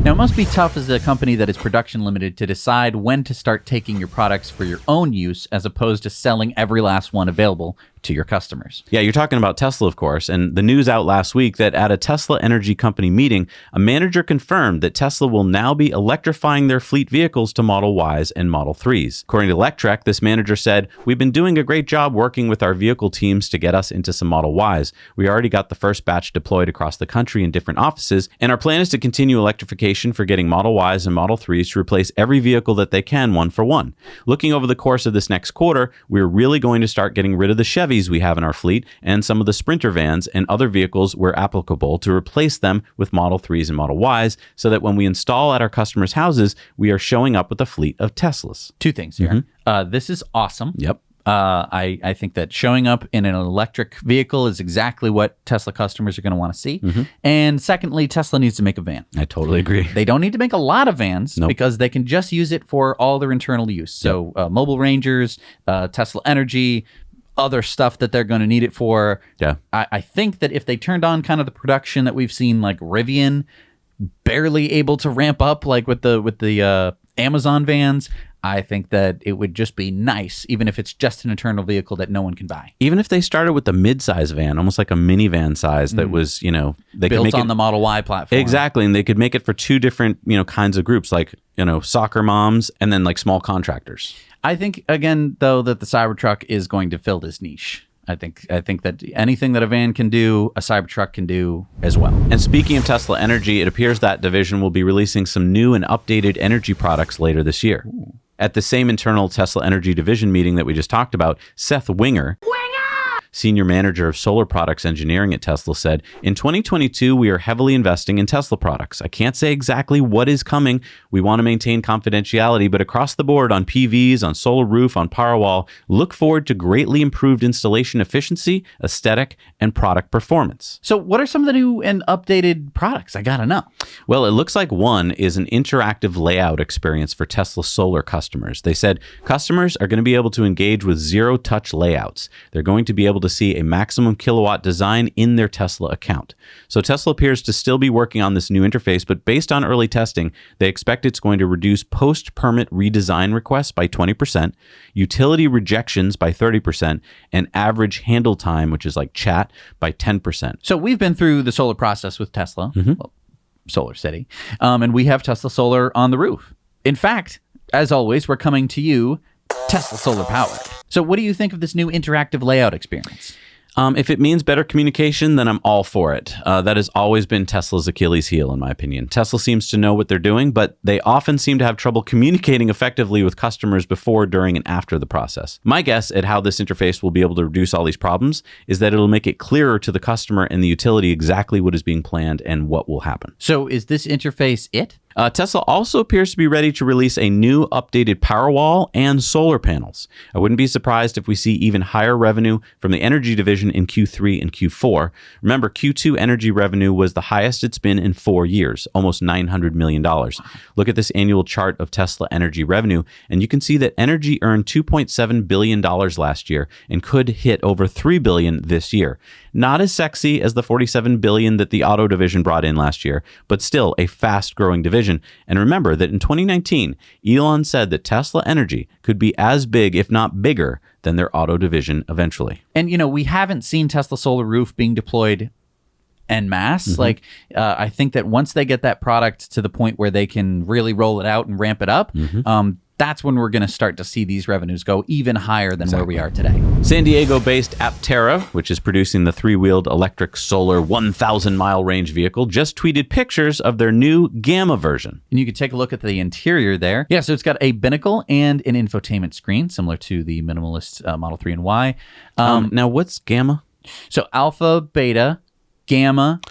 Now, it must be tough as a company that is production limited to decide when to start taking your products for your own use as opposed to selling every last one available to your customers. Yeah, you're talking about Tesla, of course, and the news out last week that at a Tesla Energy Company meeting, a manager confirmed that Tesla will now be electrifying their fleet vehicles to Model Ys and Model 3s. According to Electrek, this manager said, "We've been doing a great job working with our vehicle teams to get us into some Model Ys. We already got the first batch deployed across the country in different offices, and our plan is to continue electrification for getting Model Ys and Model 3s to replace every vehicle that they can one for one. Looking over the course of this next quarter, we're really going to start getting rid of the Chevys we have in our fleet and some of the Sprinter vans and other vehicles where applicable to replace them with Model 3s and Model Ys so that when we install at our customers' houses, we are showing up with a fleet of Teslas." Two things here. This is awesome. Yep. I think that showing up in an electric vehicle is exactly what Tesla customers are going to want to see. And secondly, Tesla needs to make a van. I totally agree. They don't need to make a lot of vans because they can just use it for all their internal use. So mobile Rangers, Tesla Energy, other stuff that they're going to need it for. Yeah. I think that if they turned on kind of the production that we've seen, like Rivian, barely able to ramp up like with the Amazon vans, I think that it would just be nice, even if it's just an internal vehicle that no one can buy. Even if they started with a mid-size van, almost like a minivan size that was, they Built could make on it, the Model Y platform. Exactly, and they could make it for two different, kinds of groups, like, soccer moms and then like small contractors. I think, again, though, that the Cybertruck is going to fill this niche. I think that anything that a van can do, a Cybertruck can do as well. And speaking of Tesla Energy, it appears that division will be releasing some new and updated energy products later this year. Ooh. At the same internal Tesla Energy division meeting that we just talked about, Seth Winger, senior manager of solar products engineering at Tesla, said, "In 2022, we are heavily investing in Tesla products. I can't say exactly what is coming. We want to maintain confidentiality, but across the board on PVs, on solar roof, on Powerwall, look forward to greatly improved installation efficiency, aesthetic, and product performance." So what are some of the new and updated products? I gotta know. Well, it looks like one is an interactive layout experience for Tesla solar customers. They said customers are going to be able to engage with zero-touch layouts. They're going to be able to see a maximum kilowatt design in their Tesla account. So Tesla appears to still be working on this new interface, but based on early testing, they expect it's going to reduce post-permit redesign requests by 20%, utility rejections by 30%, and average handle time, which is like chat, by 10%. So we've been through the solar process with Tesla, well, Solar City, and we have Tesla Solar on the roof. In fact, as always, we're coming to you Tesla Solar powered. So what do you think of this new interactive layout experience? If it means better communication, then I'm all for it. That has always been Tesla's Achilles heel, in my opinion. Tesla seems to know what they're doing, but they often seem to have trouble communicating effectively with customers before, during, and after the process. My guess at how this interface will be able to reduce all these problems is that it'll make it clearer to the customer and the utility exactly what is being planned and what will happen. So is this interface it? Tesla also appears to be ready to release a new updated Powerwall and solar panels. I wouldn't be surprised if we see even higher revenue from the energy division in Q3 and Q4. Remember, Q2 energy revenue was the highest it's been in 4 years, almost $900 million. Look at this annual chart of Tesla energy revenue, and you can see that energy earned $2.7 billion last year and could hit over $3 billion this year. Not as sexy as the $47 billion that the auto division brought in last year, but still a fast-growing division. And remember that in 2019, Elon said that Tesla Energy could be as big, if not bigger, than their auto division eventually. And, we haven't seen Tesla Solar Roof being deployed en masse. Like, I think that once they get that product to the point where they can really roll it out and ramp it up, that's when we're going to start to see these revenues go even higher than where we are today. San Diego-based Aptera, which is producing the three-wheeled electric solar 1,000-mile range vehicle, just tweeted pictures of their new Gamma version. And you can take a look at the interior there. Yeah, so it's got a binnacle and an infotainment screen, similar to the minimalist Model 3 and Y. Now, what's Gamma? So Alpha, Beta, Gamma,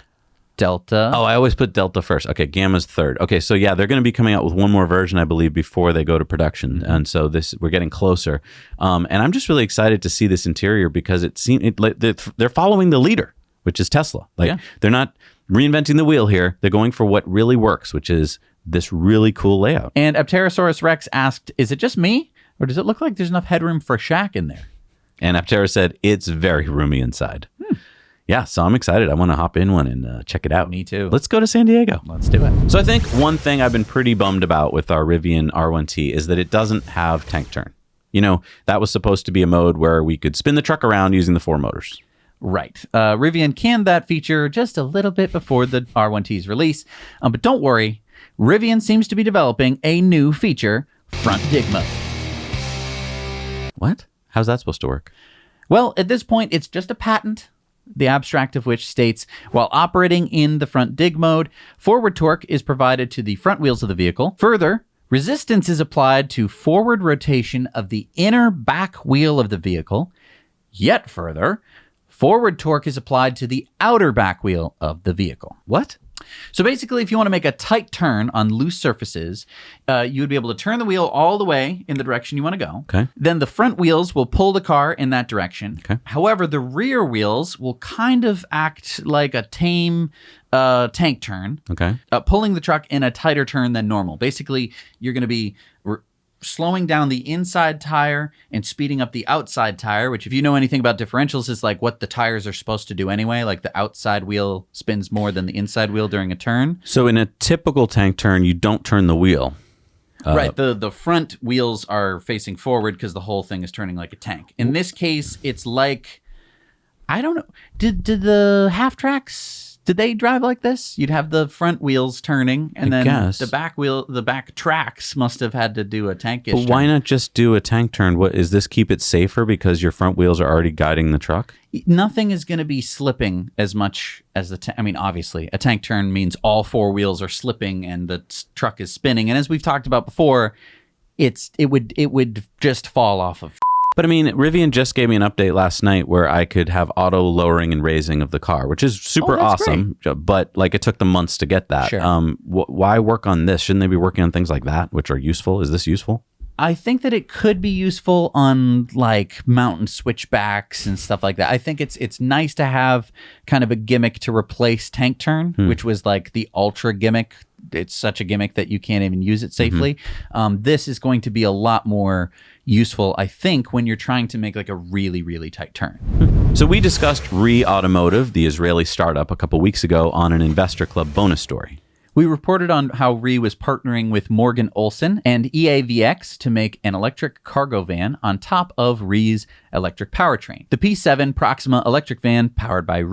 Delta. Oh, I always put Delta first. Okay, Gamma's third. Okay, so yeah, they're going to be coming out with one more version, I believe, before they go to production. And so we're getting closer. And I'm just really excited to see this interior because they're following the leader, which is Tesla. They're not reinventing the wheel here. They're going for what really works, which is this really cool layout. And Apterosaurus Rex asked, is it just me? Or does it look like there's enough headroom for a shack in there? And Aptera said, it's very roomy inside. Yeah, so I'm excited. I want to hop in one and check it out. Me too. Let's go to San Diego. Let's do it. So I think one thing I've been pretty bummed about with our Rivian R1T is that it doesn't have tank turn. You know, that was supposed to be a mode where we could spin the truck around using the four motors. Right. Rivian canned that feature just a little bit before the R1T's release. But don't worry, Rivian seems to be developing a new feature, front dig mode. What? How's that supposed to work? Well, at this point, it's just a patent, the abstract of which states, while operating in the front dig mode, forward torque is provided to the front wheels of the vehicle. Further, resistance is applied to forward rotation of the inner back wheel of the vehicle. Yet further, forward torque is applied to the outer back wheel of the vehicle. What? So basically, if you want to make a tight turn on loose surfaces, you would be able to turn the wheel all the way in the direction you want to go. Okay. Then the front wheels will pull the car in that direction. Okay. However, the rear wheels will kind of act like a tame tank turn. Okay. Pulling the truck in a tighter turn than normal. Basically, you're going to be slowing down the inside tire and speeding up the outside tire, which if you know anything about differentials is like what the tires are supposed to do anyway. Like the outside wheel spins more than the inside wheel during a turn. So in a typical tank turn, you don't turn the wheel. Right. The front wheels are facing forward because the whole thing is turning like a tank. In this case, it's like, I don't know. Did the half tracks, did they drive like this? You'd have the front wheels turning, and then the back tracks must have had to do a tankish turn. But why not just do a tank turn? What is this? Keep it safer because your front wheels are already guiding the truck? Nothing is going to be slipping as much as I mean, obviously, a tank turn means all four wheels are slipping and the truck is spinning. And as we've talked about before, it would just fall off of. But I mean, Rivian just gave me an update last night where I could have auto lowering and raising of the car, which is super awesome. Great. But like it took them months to get that. Sure. Why work on this? Shouldn't they be working on things like that, which are useful? Is this useful? I think that it could be useful on like mountain switchbacks and stuff like that. I think it's nice to have kind of a gimmick to replace tank turn, which was like the ultra gimmick. It's such a gimmick that you can't even use it safely. This is going to be a lot more useful, I think, when you're trying to make like a really, really tight turn. So we discussed Automotive, the Israeli startup, a couple weeks ago on an Investor Club bonus story. We reported on how was partnering with Morgan Olson and EAVX to make an electric cargo van on top of electric powertrain, the P7 Proxima electric van powered by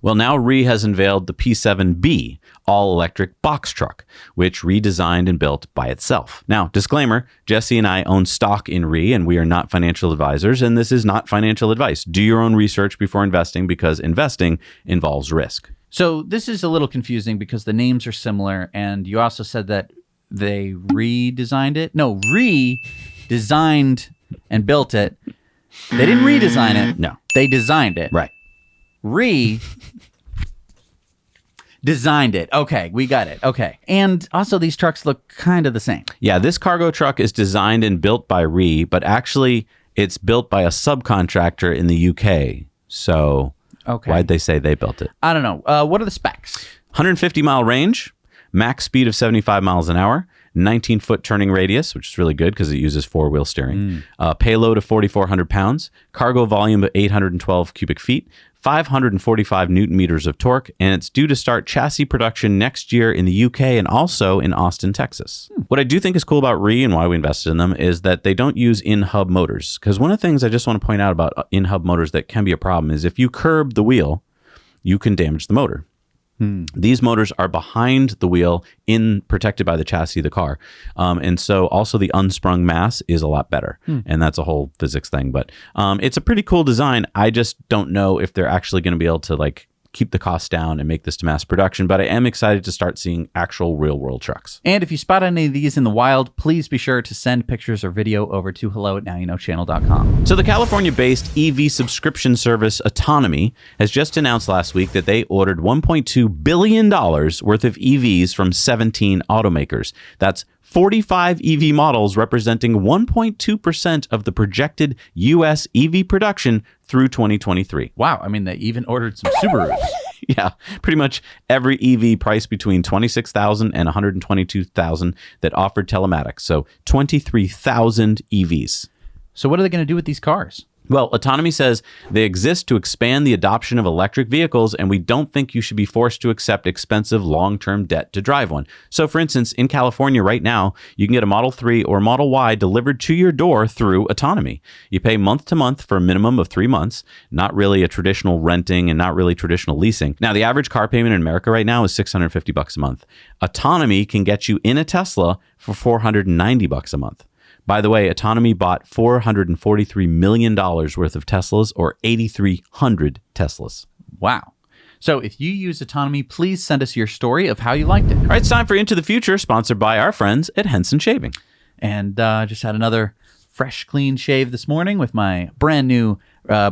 Well, now has unveiled the P7B, all-electric box truck, which designed and built by itself. Now, disclaimer, Jesse and I own stock in and we are not financial advisors, and this is not financial advice. Do your own research before investing because investing involves risk. So this is a little confusing because the names are similar, and you also said that they redesigned it. No, designed and built it. They didn't redesign it. No. They designed it. Right. Designed it. Okay, we got it. Okay. And also these trucks look kind of the same. Yeah, this cargo truck is designed and built by but actually it's built by a subcontractor in the UK. So why'd they say they built it? I don't know. What are the specs? 150-mile range, max speed of 75 miles an hour, 19-foot turning radius, which is really good because it uses four-wheel steering, payload of 4,400 pounds, cargo volume of 812 cubic feet, 545 newton meters of torque, and it's due to start chassis production next year in the UK and also in Austin, Texas. What I do think is cool about and why we invested in them is that they don't use in-hub motors. Because one of the things I just want to point out about in-hub motors that can be a problem is if you curb the wheel, you can damage the motor. These motors are behind the wheel, protected by the chassis of the car. And so also the unsprung mass is a lot better. And that's a whole physics thing. But it's a pretty cool design. I just don't know if they're actually going to be able to like keep the costs down and make this to mass production, but I am excited to start seeing actual real-world trucks. And if you spot any of these in the wild, please be sure to send pictures or video over to hello@nowyouknowchannel.com. So the California-based EV subscription service Autonomy has just announced last week that they ordered $1.2 billion worth of EVs from 17 automakers. That's 45 EV models representing 1.2% of the projected U.S. EV production through 2023. Wow, I mean, they even ordered some Subarus. Yeah, pretty much every EV priced between $26,000 and $122,000 that offered telematics. So 23,000 EVs. So what are they going to do with these cars? Well, Autonomy says they exist to expand the adoption of electric vehicles, and we don't think you should be forced to accept expensive long-term debt to drive one. So, for instance, in California right now, you can get a Model 3 or Model Y delivered to your door through Autonomy. You pay month to month for a minimum of 3 months, not really a traditional renting and not really traditional leasing. Now, the average car payment in America right now is $650 a month. Autonomy can get you in a Tesla for $490 a month. By the way, Autonomy bought $443 million worth of Teslas, or 8,300 Teslas. Wow. So if you use Autonomy, please send us your story of how you liked it. All right, it's time for Into the Future, sponsored by our friends at Henson Shaving. And just had another fresh, clean shave this morning with my brand new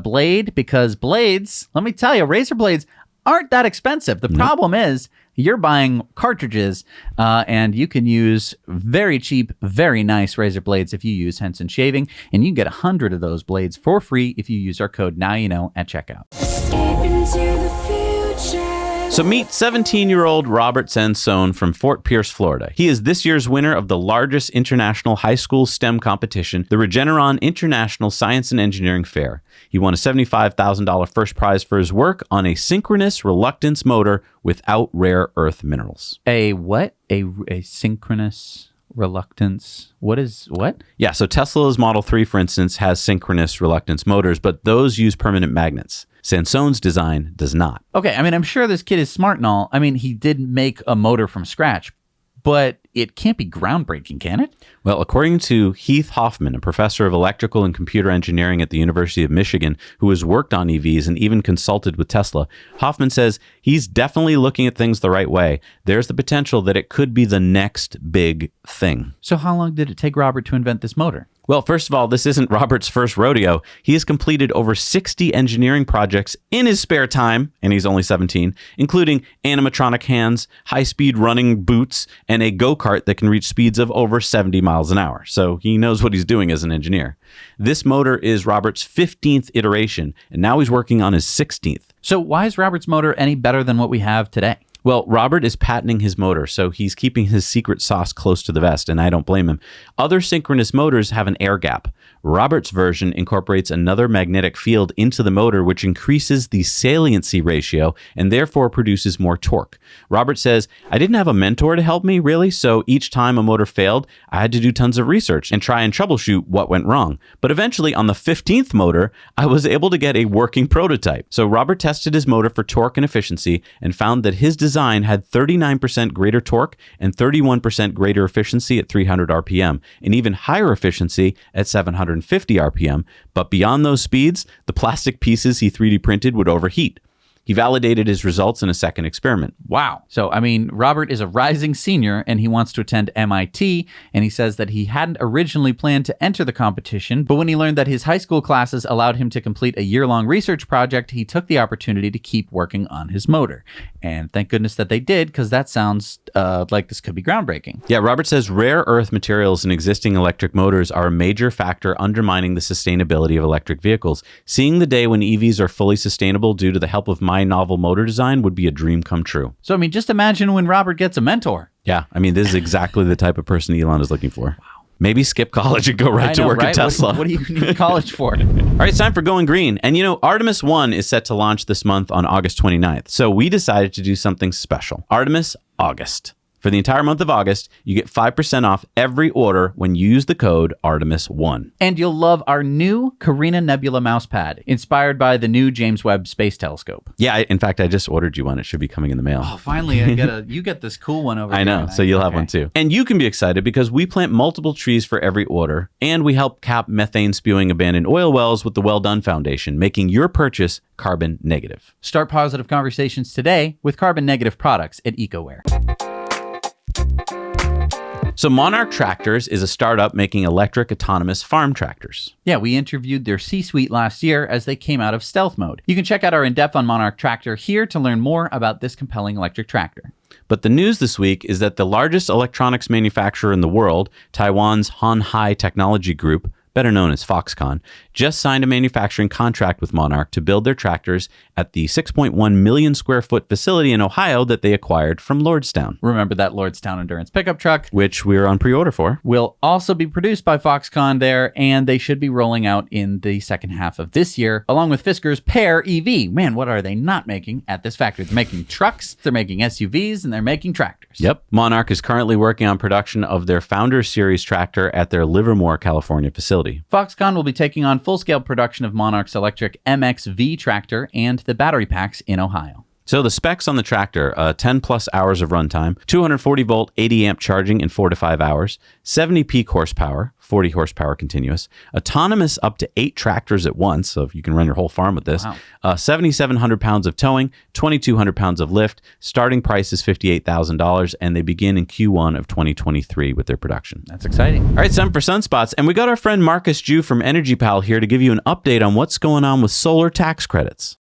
blade, because blades, let me tell you, razor blades aren't that expensive. The problem is you're buying cartridges, and you can use very cheap, very nice razor blades if you use Henson Shaving, and you can get 100 of those blades for free if you use our code NowYouKnow at checkout. So meet 17-year-old Robert Sansone from Fort Pierce, Florida. He is this year's winner of the largest international high school STEM competition, the Regeneron International Science and Engineering Fair. He won a $75,000 first prize for his work on a synchronous reluctance motor without rare earth minerals. A what? A synchronous reluctance. What? Yeah, so Tesla's Model 3, for instance, has synchronous reluctance motors, but those use permanent magnets. Sansone's design does not. Okay, I mean, I'm sure this kid is smart and all. I mean, he did make a motor from scratch, but it can't be groundbreaking, can it? Well, according to Heath Hoffman, a professor of electrical and computer engineering at the University of Michigan, who has worked on EVs and even consulted with Tesla, Hoffman says he's definitely looking at things the right way. There's the potential that it could be the next big thing. So how long did it take Robert to invent this motor? Well, first of all, this isn't Robert's first rodeo. He has completed over 60 engineering projects in his spare time, and he's only 17, including animatronic hands, high-speed running boots, and a go-kart that can reach speeds of over 70 miles an hour. So he knows what he's doing as an engineer. This motor is Robert's 15th iteration, and now he's working on his 16th. So why is Robert's motor any better than what we have today? Well, Robert is patenting his motor, so he's keeping his secret sauce close to the vest, and I don't blame him. Other synchronous motors have an air gap. Robert's version incorporates another magnetic field into the motor, which increases the saliency ratio and therefore produces more torque. Robert says, I didn't have a mentor to help me, really, so each time a motor failed, I had to do tons of research and try and troubleshoot what went wrong. But eventually, on the 15th motor, I was able to get a working prototype. So Robert tested his motor for torque and efficiency and found that his design had 39% greater torque and 31% greater efficiency at 300 RPM, and even higher efficiency at 750 RPM. But beyond those speeds, the plastic pieces he 3D printed would overheat. He validated his results in a second experiment. Wow. So, I mean, Robert is a rising senior and he wants to attend MIT, and he says that he hadn't originally planned to enter the competition, but when he learned that his high school classes allowed him to complete a year-long research project, he took the opportunity to keep working on his motor. And thank goodness that they did, because that sounds like this could be groundbreaking. Yeah, Robert says rare earth materials in existing electric motors are a major factor undermining the sustainability of electric vehicles. Seeing the day when EVs are fully sustainable due to the help of my novel motor design would be a dream come true. So, I mean, just imagine when Robert gets a mentor. Yeah, I mean, this is exactly the type of person Elon is looking for. Wow. Maybe skip college and go right to work at Tesla. What do you need college for? All right, it's time for Going Green. And you know, Artemis 1 is set to launch this month on August 29th. So we decided to do something special. Artemis August. For the entire month of August, you get 5% off every order when you use the code Artemis1. And you'll love our new Carina Nebula mousepad, inspired by the new James Webb Space Telescope. Yeah, in fact, I just ordered you one. It should be coming in the mail. Oh, finally, you get this cool one over I here. know, so you'll have one too. And you can be excited because we plant multiple trees for every order, and we help cap methane spewing abandoned oil wells with the Well Done Foundation, making your purchase carbon negative. Start positive conversations today with carbon negative products at EcoWare. So Monarch Tractors is a startup making electric autonomous farm tractors. Yeah, we interviewed their C-suite last year as they came out of stealth mode. You can check out our in-depth on Monarch Tractor here to learn more about this compelling electric tractor. But the news this week is that the largest electronics manufacturer in the world, Taiwan's Hon Hai Technology Group, better known as Foxconn, just signed a manufacturing contract with Monarch to build their tractors at the 6.1 million square foot facility in Ohio that they acquired from Lordstown. Remember that Lordstown Endurance pickup truck? Which we're on pre-order for. Will also be produced by Foxconn there, and they should be rolling out in the second half of this year, along with Fisker's Pear EV. Man, what are they not making at this factory? They're making trucks, they're making SUVs, and they're making tractors. Yep. Monarch is currently working on production of their Founders Series tractor at their Livermore, California facility. Foxconn will be taking on full-scale production of Monarch's electric MXV tractor and the battery packs in Ohio. So the specs on the tractor, 10 plus hours of runtime, 240 volt, 80 amp charging in 4 to 5 hours, 70 peak horsepower, 40 horsepower continuous, autonomous up to 8 tractors at once, so if you can run your whole farm with this, 7,700 pounds of towing, 2,200 pounds of lift, starting price is $58,000, and they begin in Q1 of 2023 with their production. That's exciting. All right, time for Sunspots, and we got our friend Marcus Jew from EnergyPal here to give you an update on what's going on with solar tax credits.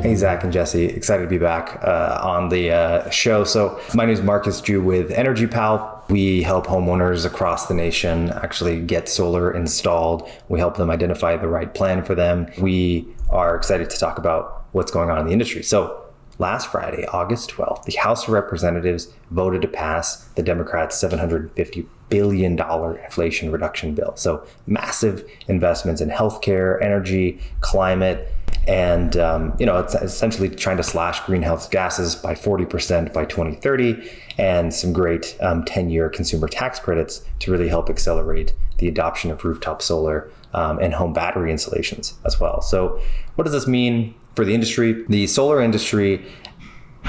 Hey, Zach and Jesse. Excited to be back on the show. So my name is Marcus Jew with EnergyPal. We help homeowners across the nation actually get solar installed. We help them identify the right plan for them. We are excited to talk about what's going on in the industry. So last Friday, August 12th, the House of Representatives voted to pass the Democrats' $750 billion inflation reduction bill. So massive investments in healthcare, energy, climate, and it's essentially trying to slash greenhouse gases by 40% by 2030, and some great 10-year consumer tax credits to really help accelerate the adoption of rooftop solar and home battery installations as well. So what does this mean for the industry? The solar industry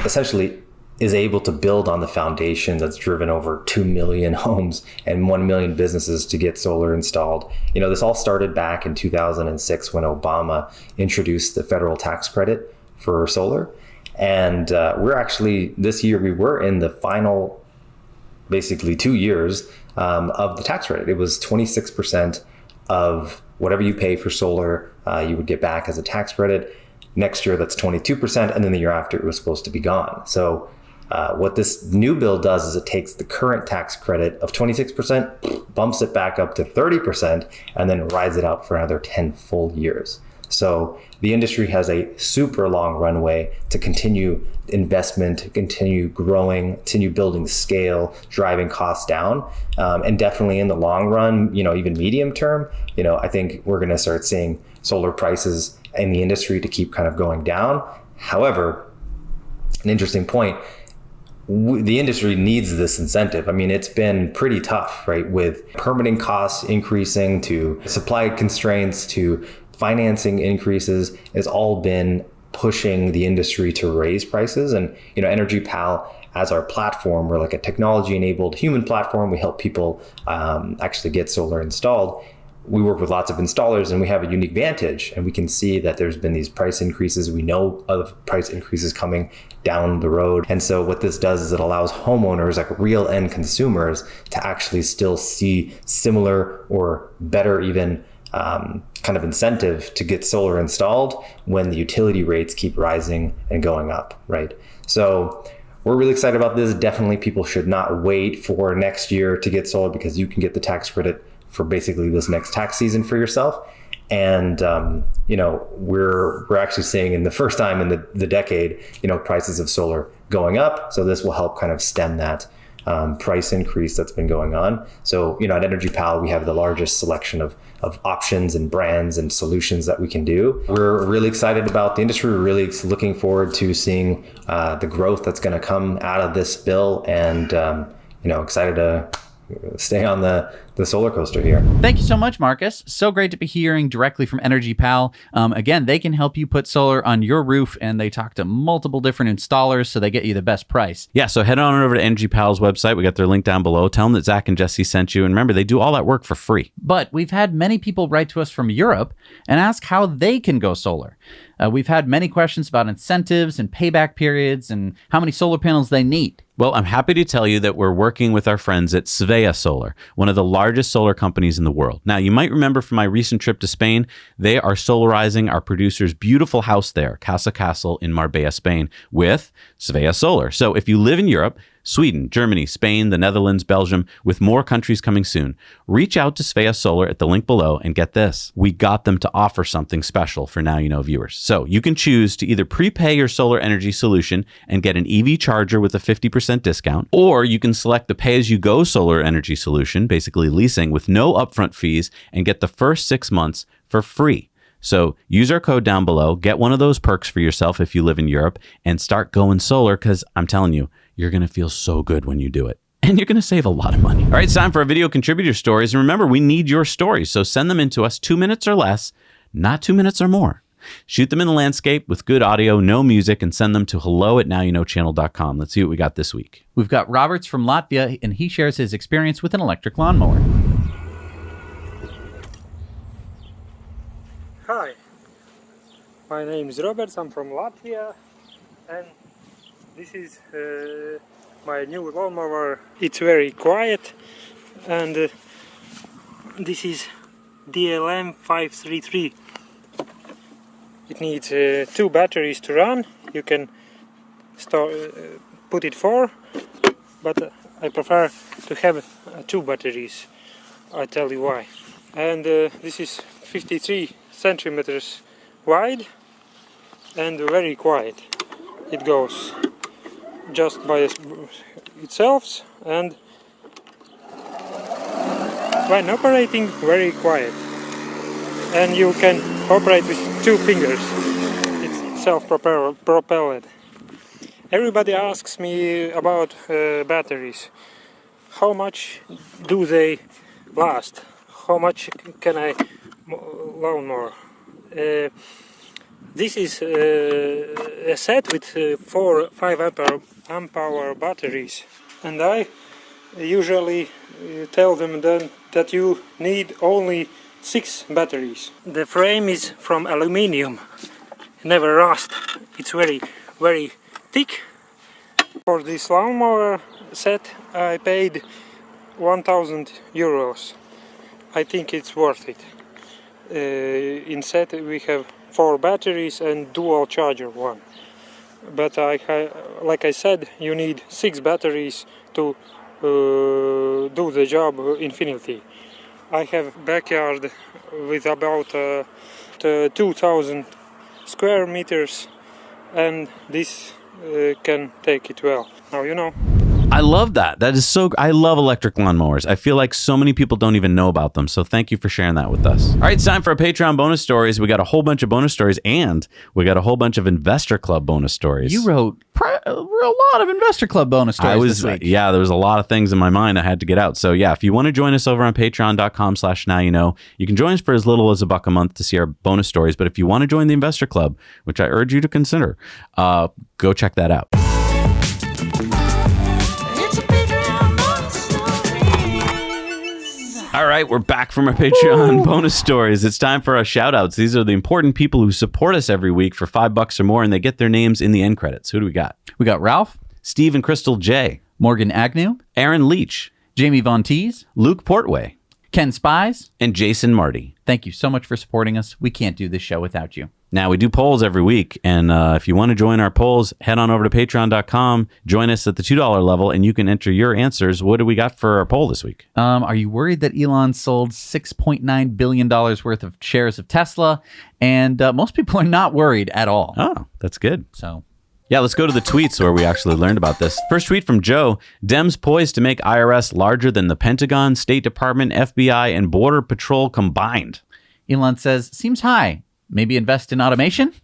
essentially is able to build on the foundation that's driven over 2 million homes and 1 million businesses to get solar installed. This all started back in 2006 when Obama introduced the federal tax credit for solar. And we're actually, this year, we were in the final, basically 2 years of the tax credit. It was 26% of whatever you pay for solar, you would get back as a tax credit. Next year, that's 22%. And then the year after, it was supposed to be gone. So what this new bill does is it takes the current tax credit of 26%, bumps it back up to 30%, and then rides it out for another 10 full years. So the industry has a super long runway to continue investment, continue growing, continue building scale, driving costs down. And definitely in the long run, even medium term, I think we're going to start seeing solar prices in the industry to keep kind of going down. However, an interesting point, the industry needs this incentive. I mean, it's been pretty tough, right? With permitting costs increasing to supply constraints to financing increases, it's all been pushing the industry to raise prices. And, EnergyPal, as our platform, we're like a technology-enabled human platform. We help people actually get solar installed. We work with lots of installers and we have a unique advantage, and we can see that there's been these price increases. We know of price increases coming down the road. And so what this does is it allows homeowners, like real end consumers, to actually still see similar or better even kind of incentive to get solar installed when the utility rates keep rising and going up, right? So we're really excited about this. Definitely people should not wait for next year to get solar, because you can get the tax credit for basically this next tax season for yourself. And, we're actually seeing in the first time in the decade, prices of solar going up. So this will help kind of stem that price increase that's been going on. So, at EnergyPal, we have the largest selection of of options and brands and solutions that we can do. We're really excited about the industry. We're really looking forward to seeing the growth that's going to come out of this bill, and excited to stay on the solar coaster here. Thank you so much, Marcus. So great to be hearing directly from EnergyPal. Again, they can help you put solar on your roof, and they talk to multiple different installers so they get you the best price. Yeah, so head on over to EnergyPal's website. We got their link down below. Tell them that Zach and Jesse sent you. And remember, they do all that work for free. But we've had many people write to us from Europe and ask how they can go solar. We've had many questions about incentives and payback periods and how many solar panels they need. Well, I'm happy to tell you that we're working with our friends at Svea Solar, one of the largest solar companies in the world. Now, you might remember from my recent trip to Spain, they are solarizing our producer's beautiful house there, Casa Castle in Marbella, Spain, with Svea Solar. So if you live in Europe, Sweden, Germany, Spain, the Netherlands, Belgium, with more countries coming soon, reach out to Svea Solar at the link below and get this. We got them to offer something special for Now You Know viewers. So you can choose to either prepay your solar energy solution and get an EV charger with a 50% discount, or you can select the pay-as-you-go solar energy solution, basically leasing with no upfront fees, and get the first 6 months for free. So use our code down below, get one of those perks for yourself if you live in Europe, and start going solar, because I'm telling you, you're going to feel so good when you do it. And you're going to save a lot of money. All right, it's time for our video contributor stories. And remember, we need your stories. So send them in to us 2 minutes or less, not 2 minutes or more. Shoot them in the landscape with good audio, no music, and send them to hello@nowyouknowchannel.com. Let's see what we got this week. We've got Roberts from Latvia, and he shares his experience with an electric lawnmower. Hi, my name is Robert, I'm from Latvia, and this is my new lawnmower. It's very quiet, and this is DLM 533. It needs 2 batteries to run. You can put it 4, but I prefer to have 2 batteries. I'll tell you why. And this is 53 centimeters wide and very quiet. It goes just by itself, and when operating, very quiet. And you can operate with 2 fingers. It's self-propelled. Everybody asks me about batteries. How much do they last? How much can I lawnmower? This is a set with 4 5-amp-hour batteries, and I usually tell them then that you need only 6 batteries. The frame is from aluminium, never rust. It's very, very thick. For this lawnmower set I paid 1,000 euros. I think it's worth it. In set we have 4 batteries and dual charger 1. But like I said, you need 6 batteries to do the job infinitely. I have backyard with about 2,000 square meters, and this can take it well. Now you know. I love that. That is so. I love electric lawnmowers. I feel like so many people don't even know about them. So thank you for sharing that with us. All right, it's time for our Patreon bonus stories. We got a whole bunch of bonus stories, and we got a whole bunch of Investor Club bonus stories. You wrote a lot of Investor Club bonus stories this week. Yeah, there was a lot of things in my mind I had to get out. So yeah, if you want to join us over on patreon.com/nowyouknow, you can join us for as little as $1 a month to see our bonus stories. But if you want to join the Investor Club, which I urge you to consider, go check that out. All right, we're back from our Patreon bonus stories. It's time for our shout outs. These are the important people who support us every week for $5 or more, and they get their names in the end credits. Who do we got? We got Ralph, Steve and Crystal J, Morgan Agnew, Aaron Leach, Jamie Von Teese, Luke Portway, Ken Spies, and Jason Marty. Thank you so much for supporting us. We can't do this show without you. Now, we do polls every week, and if you want to join our polls, head on over to patreon.com, join us at the $2 level, and you can enter your answers. What do we got for our poll this week? Are you worried that Elon sold $6.9 billion worth of shares of Tesla? And most people are not worried at all. Oh, that's good. So Yeah, let's go to the tweets where we actually learned about this. First tweet from Joe. Dems poised to make IRS larger than the Pentagon, State Department, FBI, and Border Patrol combined. Elon says, seems high. Maybe invest in automation?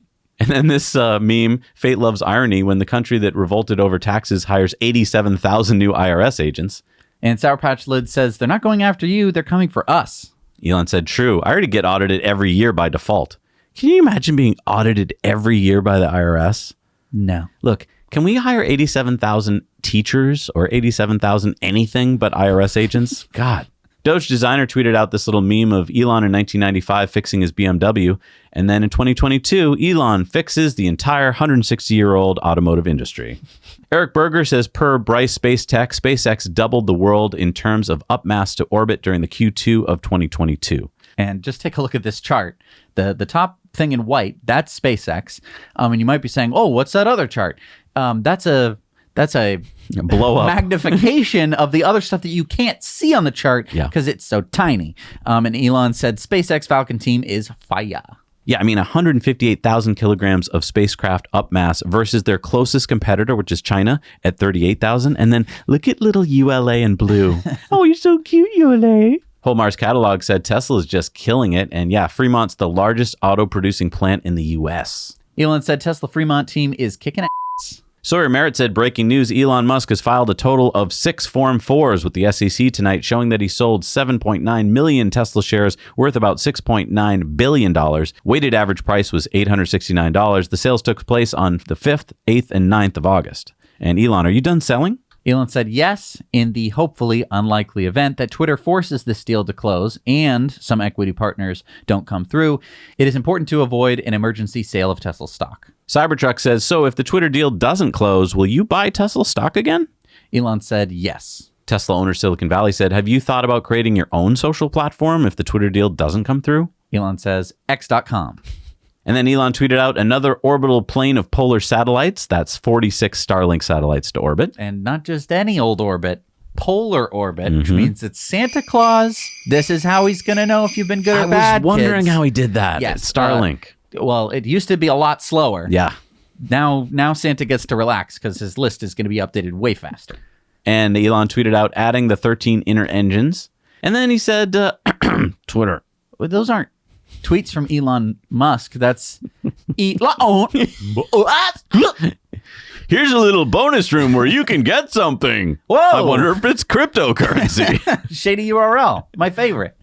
And then this meme, fate loves irony, when the country that revolted over taxes hires 87,000 new IRS agents. And Sour Patch Lid says, they're not going after you, they're coming for us. Elon said, true. I already get audited every year by default. Can you imagine being audited every year by the IRS? No. Look, can we hire 87,000 teachers or 87,000 anything but IRS agents? God. Doge Designer tweeted out this little meme of Elon in 1995 fixing his BMW. And then in 2022, Elon fixes the entire 160-year-old automotive industry. Eric Berger says, per Bryce Space Tech, SpaceX doubled the world in terms of up mass to orbit during the Q2 of 2022. And just take a look at this chart. The top thing in white, that's SpaceX. And you might be saying, oh, what's that other chart? That's a blow up magnification of the other stuff that you can't see on the chart because it's so tiny. And Elon said SpaceX Falcon team is fire. Yeah, I mean, 158,000 kilograms of spacecraft up mass versus their closest competitor, which is China, at 38,000. And then look at little ULA in blue. Oh, you're so cute, ULA. Holmar's catalog said Tesla is just killing it. And yeah, Fremont's the largest auto producing plant in the U.S. Elon said Tesla Fremont team is kicking ass. Sawyer Merritt said, breaking news, Elon Musk has filed a total of 6 Form 4s with the SEC tonight, showing that he sold 7.9 million Tesla shares worth about $6.9 billion. Weighted average price was $869. The sales took place on the 5th, 8th, and 9th of August. And Elon, are you done selling? Elon said yes, in the hopefully unlikely event that Twitter forces this deal to close and some equity partners don't come through, it is important to avoid an emergency sale of Tesla stock. Cybertruck says, so if the Twitter deal doesn't close, will you buy Tesla stock again? Elon said yes. Tesla owner Silicon Valley said, have you thought about creating your own social platform if the Twitter deal doesn't come through? Elon says x.com. And then Elon tweeted out another orbital plane of polar satellites. That's 46 Starlink satellites to orbit. And not just any old orbit, polar orbit, which means it's Santa Claus. This is how he's going to know if you've been good or bad. I was wondering kids. How he did that. Yes, It's Starlink. Well, it used to be a lot slower. Yeah. Now Santa gets to relax because his list is going to be updated way faster. And Elon tweeted out adding the 13 inner engines. And then he said, Twitter. Well, those aren't tweets from Elon Musk. That's Elon. Here's a little bonus room where you can get something. Whoa. I wonder if it's cryptocurrency. Shady URL. My favorite.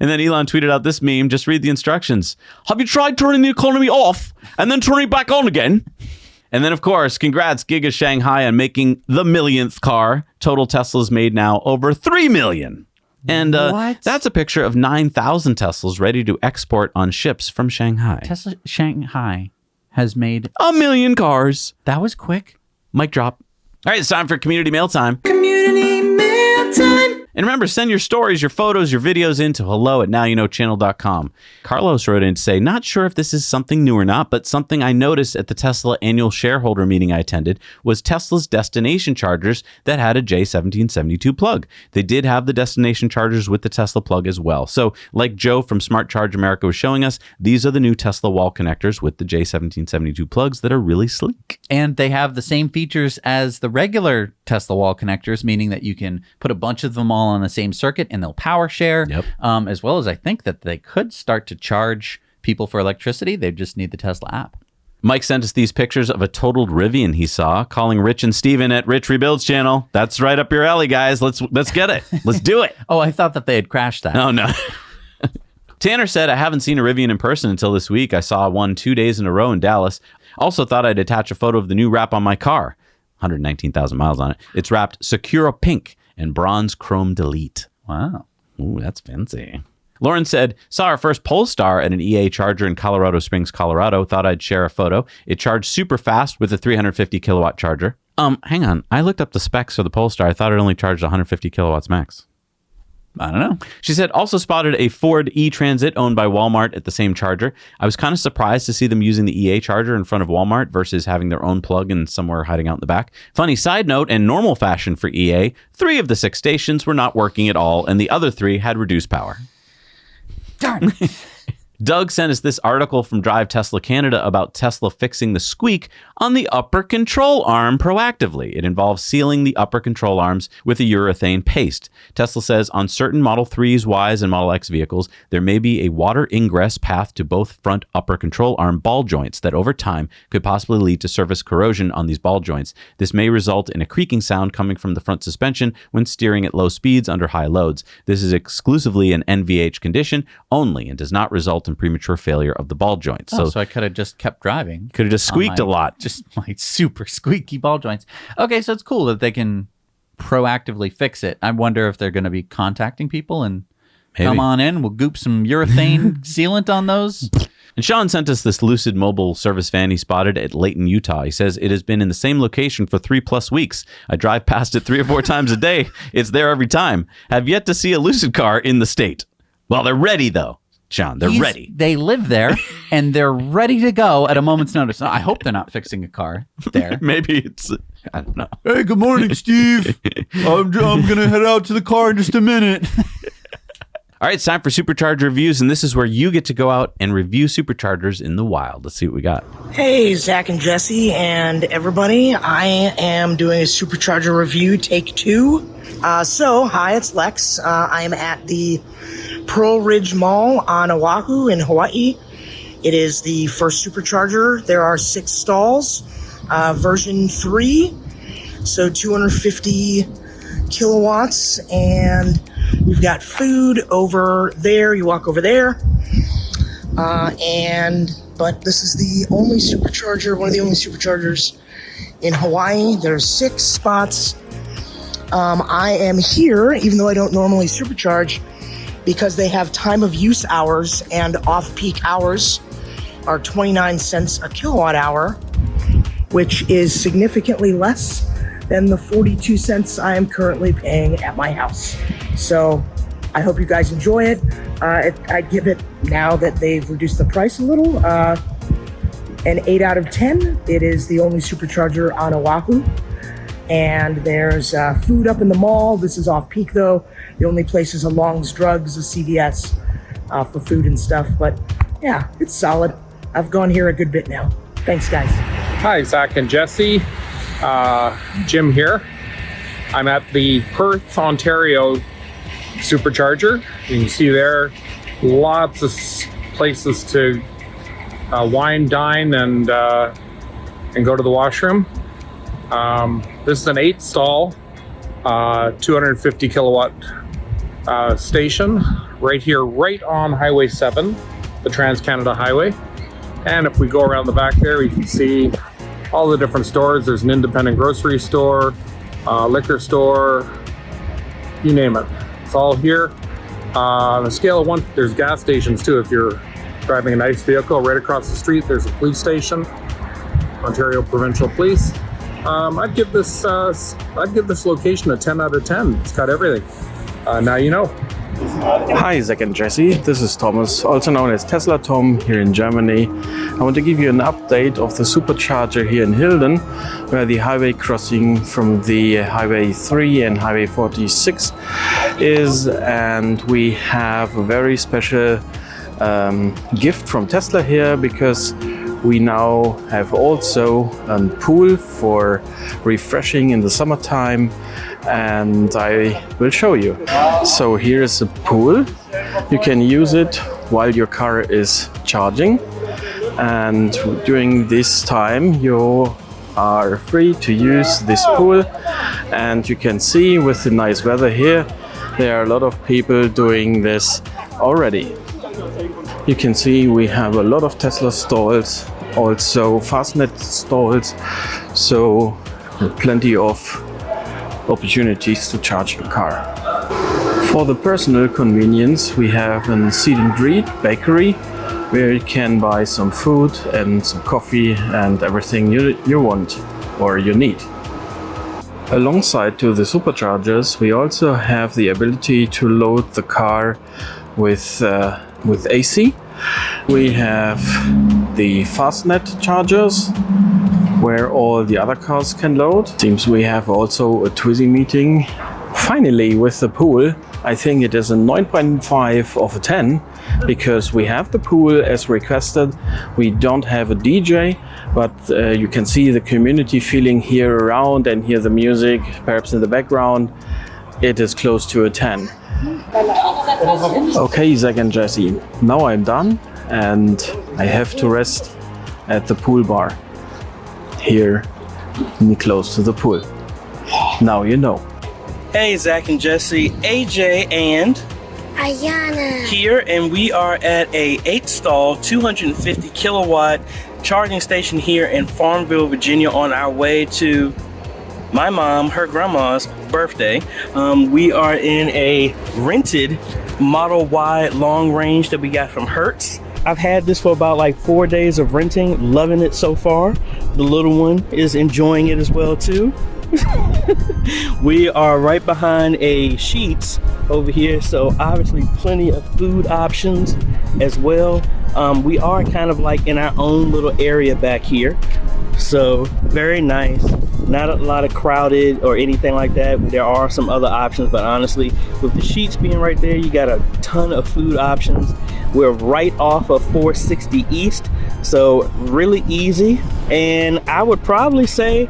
And then Elon tweeted out this meme. Just read the instructions. Have you tried turning the economy off and then turning it back on again? And then, of course, congrats Giga Shanghai on making the millionth car. Total Teslas made now over 3 million. And that's a picture of 9,000 Teslas ready to export on ships from Shanghai. Tesla Shanghai has made 1 million cars. That was quick. Mic drop. All right, it's time for community mail time. Community mail time. And remember, send your stories, your photos, your videos in to hello@nowyouknowchannel.com. Carlos wrote in to say, not sure if this is something new or not, but something I noticed at the Tesla annual shareholder meeting I attended was Tesla's destination chargers that had a J1772 plug. They did have the destination chargers with the Tesla plug as well. So like Joe from Smart Charge America was showing us, these are the new Tesla wall connectors with the J1772 plugs that are really sleek. And they have the same features as the regular Tesla wall connectors, meaning that you can put a bunch of them all on the same circuit and they'll power share, as well as I think that they could start to charge people for electricity. They just need the Tesla app. Mike sent us these pictures of a totaled Rivian he saw, calling Rich and Steven at Rich Rebuilds channel. That's right up your alley, guys. Let's get it. Let's do it. Oh, I thought that they had crashed that. Oh, no. Tanner said, I haven't seen a Rivian in person until this week. I saw one 2 days in a row in Dallas. Also thought I'd attach a photo of the new wrap on my car. 119,000 miles on it. It's wrapped Sakura pink and bronze chrome delete. Wow. Ooh, that's fancy. Lauren said, saw our first Polestar at an EA charger in Colorado Springs, Colorado. Thought I'd share a photo. It charged super fast with a 350 kilowatt charger. Hang on. I looked up the specs of the Polestar. I thought it only charged 150 kilowatts max. I don't know. She said, also spotted a Ford e-Transit owned by Walmart at the same charger. I was kind of surprised to see them using the EA charger in front of Walmart versus having their own plug and somewhere hiding out in the back. Funny side note, in normal fashion for EA, 3 of the 6 stations were not working at all, and the other 3 had reduced power. Darn. Doug sent us this article from Drive Tesla Canada about Tesla fixing the squeak on the upper control arm proactively. It involves sealing the upper control arms with a urethane paste. Tesla says on certain Model 3s, Ys, and Model X vehicles, there may be a water ingress path to both front upper control arm ball joints that over time could possibly lead to surface corrosion on these ball joints. This may result in a creaking sound coming from the front suspension when steering at low speeds under high loads. This is exclusively an NVH condition only and does not result in premature failure of the ball joints. So I could have just kept driving. Could have just squeaked a lot. Just like super squeaky ball joints. Okay, so it's cool that they can proactively fix it. I wonder if they're going to be contacting people and come on in. We'll goop some urethane sealant on those. And Sean sent us this Lucid mobile service van he spotted at Layton, Utah. He says it has been in the same location for 3+ weeks. I drive past it 3 or 4 times a day. It's there every time. Have yet to see a Lucid car in the state. Well, they're ready though. Sean, they're ready. They live there, and they're ready to go at a moment's notice. I hope they're not fixing a car there. Maybe it's, I don't know. Hey, good morning, Steve. I'm going to head out to the car in just a minute. All right, it's time for Supercharger reviews, and this is where you get to go out and review Superchargers in the wild. Let's see what we got. Hey, Zach and Jesse and everybody. I am doing a Supercharger review, take 2. Hi, it's Lex. I am at the Pearl Ridge Mall on Oahu in Hawaii. It is the first Supercharger. There are 6 stalls, version 3, so 250 kilowatts, and we've got food over there. You walk over there, but this is the only Supercharger, one of the only Superchargers in Hawaii. There's 6 spots. I am here, even though I don't normally supercharge, because they have time of use hours, and off-peak hours are 29 cents a kilowatt hour, which is significantly less than the 42 cents I am currently paying at my house. So I hope you guys enjoy it. I'd give it, now that they've reduced the price a little, an 8 out of 10. It is the only Supercharger on Oahu. And there's food up in the mall. This is off-peak, though. The only place is a Long's Drugs, a CVS, for food and stuff. But yeah, it's solid. I've gone here a good bit now. Thanks, guys. Hi, Zach and Jesse. Jim here. I'm at the Perth, Ontario Supercharger. You can see there lots of places to wine, dine, and go to the washroom. This is an 8-stall, 250 kilowatt station right here, right on Highway 7, the Trans-Canada Highway. And if we go around the back there, we can see all the different stores. There's an independent grocery store, liquor store, you name it. It's all here. On a scale of 1, there's gas stations too. If you're driving a nice vehicle, right across the street, there's a police station, Ontario Provincial Police. I'd give this location a 10 out of 10. It's got everything. Now you know. Hi, Zach and Jesse. This is Thomas, also known as Tesla Tom, here in Germany. I want to give you an update of the Supercharger here in Hilden, where the highway crossing from the Highway 3 and Highway 46 is, and we have a very special gift from Tesla here, because we now have also a pool for refreshing in the summertime, and I will show you. So here is a pool. You can use it while your car is charging, and during this time you are free to use this pool. And you can see with the nice weather here, there are a lot of people doing this already. You can see we have a lot of Tesla stalls, also Fastnet stalls, so plenty of opportunities to charge the car. For the personal convenience, we have a seat and greet bakery, where you can buy some food and some coffee and everything you want or you need. Alongside to the Superchargers, we also have the ability to load the car with AC. We have the Fastnet chargers, where all the other cars can load. Seems we have also a Twizy meeting Finally, with the pool, I think it is a 9.5 of a 10 because we have the pool as requested. We don't have a DJ, but you can see the community feeling here around and hear the music, perhaps in the background. It is close to a 10. Okay, Zach and Jesse, now I'm done and I have to rest at the pool bar here close to the pool. Now you know. Hey, Zach and Jesse, AJ and Ayana here, and we are at a 8-stall, 250 kilowatt charging station here in Farmville, Virginia, on our way to my mom, her grandma's birthday. We are in a rented Model Y long range that we got from Hertz. I've had this for about like 4 days of renting, loving it so far. The little one is enjoying it as well too. We are right behind a Sheetz over here, so obviously plenty of food options as well. We are kind of like in our own little area back here, so very nice. Not a lot of crowded or anything like that. There are some other options, but honestly, with the Sheetz being right there, you got a ton of food options. We're right off of 460 East, so really easy. And I would probably say,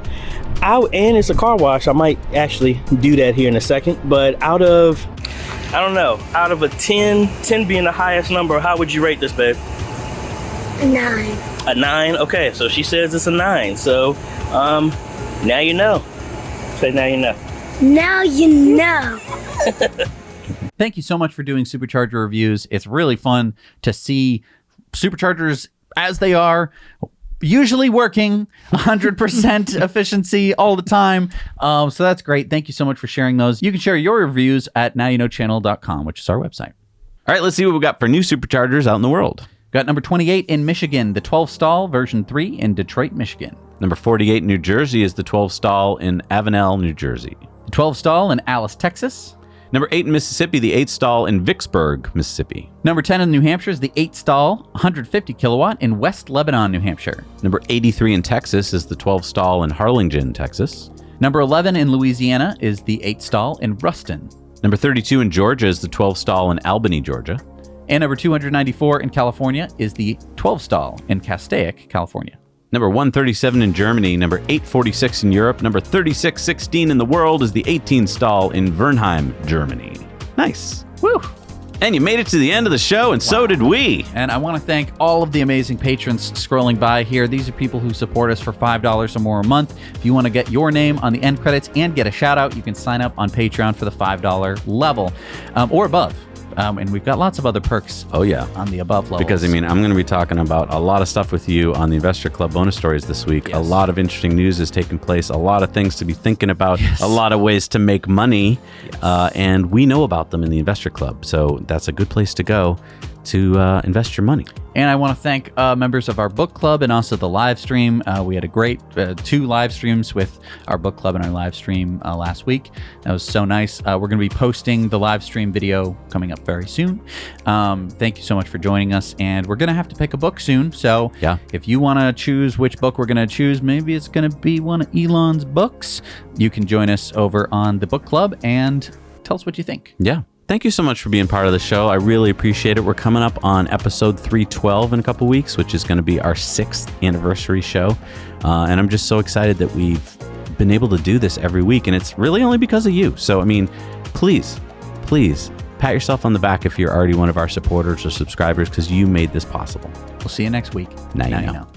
and it's a car wash. I might actually do that here in a second, but out of a 10 being the highest number, how would you rate this, babe? A 9. A 9? Okay, so she says it's a 9. So, now you know. Say now you know. Now you know. Thank you so much for doing Supercharger reviews. It's really fun to see Superchargers as they are, usually working 100% efficiency all the time. So that's great. Thank you so much for sharing those. You can share your reviews at nowyouknowchannel.com, which is our website. All right, let's see what we got for new Superchargers out in the world. Got number 28 in Michigan, the 12-stall version 3 in Detroit, Michigan. Number 48 in New Jersey is the 12-stall in Avenel, New Jersey. The 12-stall in Alice, Texas. Number 8 in Mississippi, the 8-stall in Vicksburg, Mississippi. Number 10 in New Hampshire is the 8-stall, 150 kilowatt in West Lebanon, New Hampshire. Number 83 in Texas is the 12-stall in Harlingen, Texas. Number 11 in Louisiana is the 8-stall in Ruston. Number 32 in Georgia is the 12-stall in Albany, Georgia. And number 294 in California is the 12-stall in Castaic, California. Number 137 in Germany, number 846 in Europe, number 3616 in the world is the 18-stall in Wernheim, Germany. Nice. Woo! And you made it to the end of the show, and so did we. And I want to thank all of the amazing patrons scrolling by here. These are people who support us for $5 or more a month. If you want to get your name on the end credits and get a shout out, you can sign up on Patreon for the $5 level or above. And we've got lots of other perks on the above levels. Because, I'm going to be talking about a lot of stuff with you on the Investor Club bonus stories this week. Yes. A lot of interesting news is taking place, a lot of things to be thinking about, a lot of ways to make money, and we know about them in the Investor Club. So that's a good place to go to invest your money. And I want to thank members of our book club and also the live stream. We had a great 2 live streams with our book club and our live stream last week. That was so nice. We're going to be posting the live stream video coming up very soon. Thank you so much for joining us. And we're going to have to pick a book soon. So if you want to choose which book we're going to choose, maybe it's going to be one of Elon's books. You can join us over on the book club and tell us what you think. Yeah. Thank you so much for being part of the show. I really appreciate it. We're coming up on episode 312 in a couple weeks, which is going to be our 6th anniversary show. And I'm just so excited that we've been able to do this every week. And it's really only because of you. So, please pat yourself on the back if you're already one of our supporters or subscribers, because you made this possible. We'll see you next week. Now you know.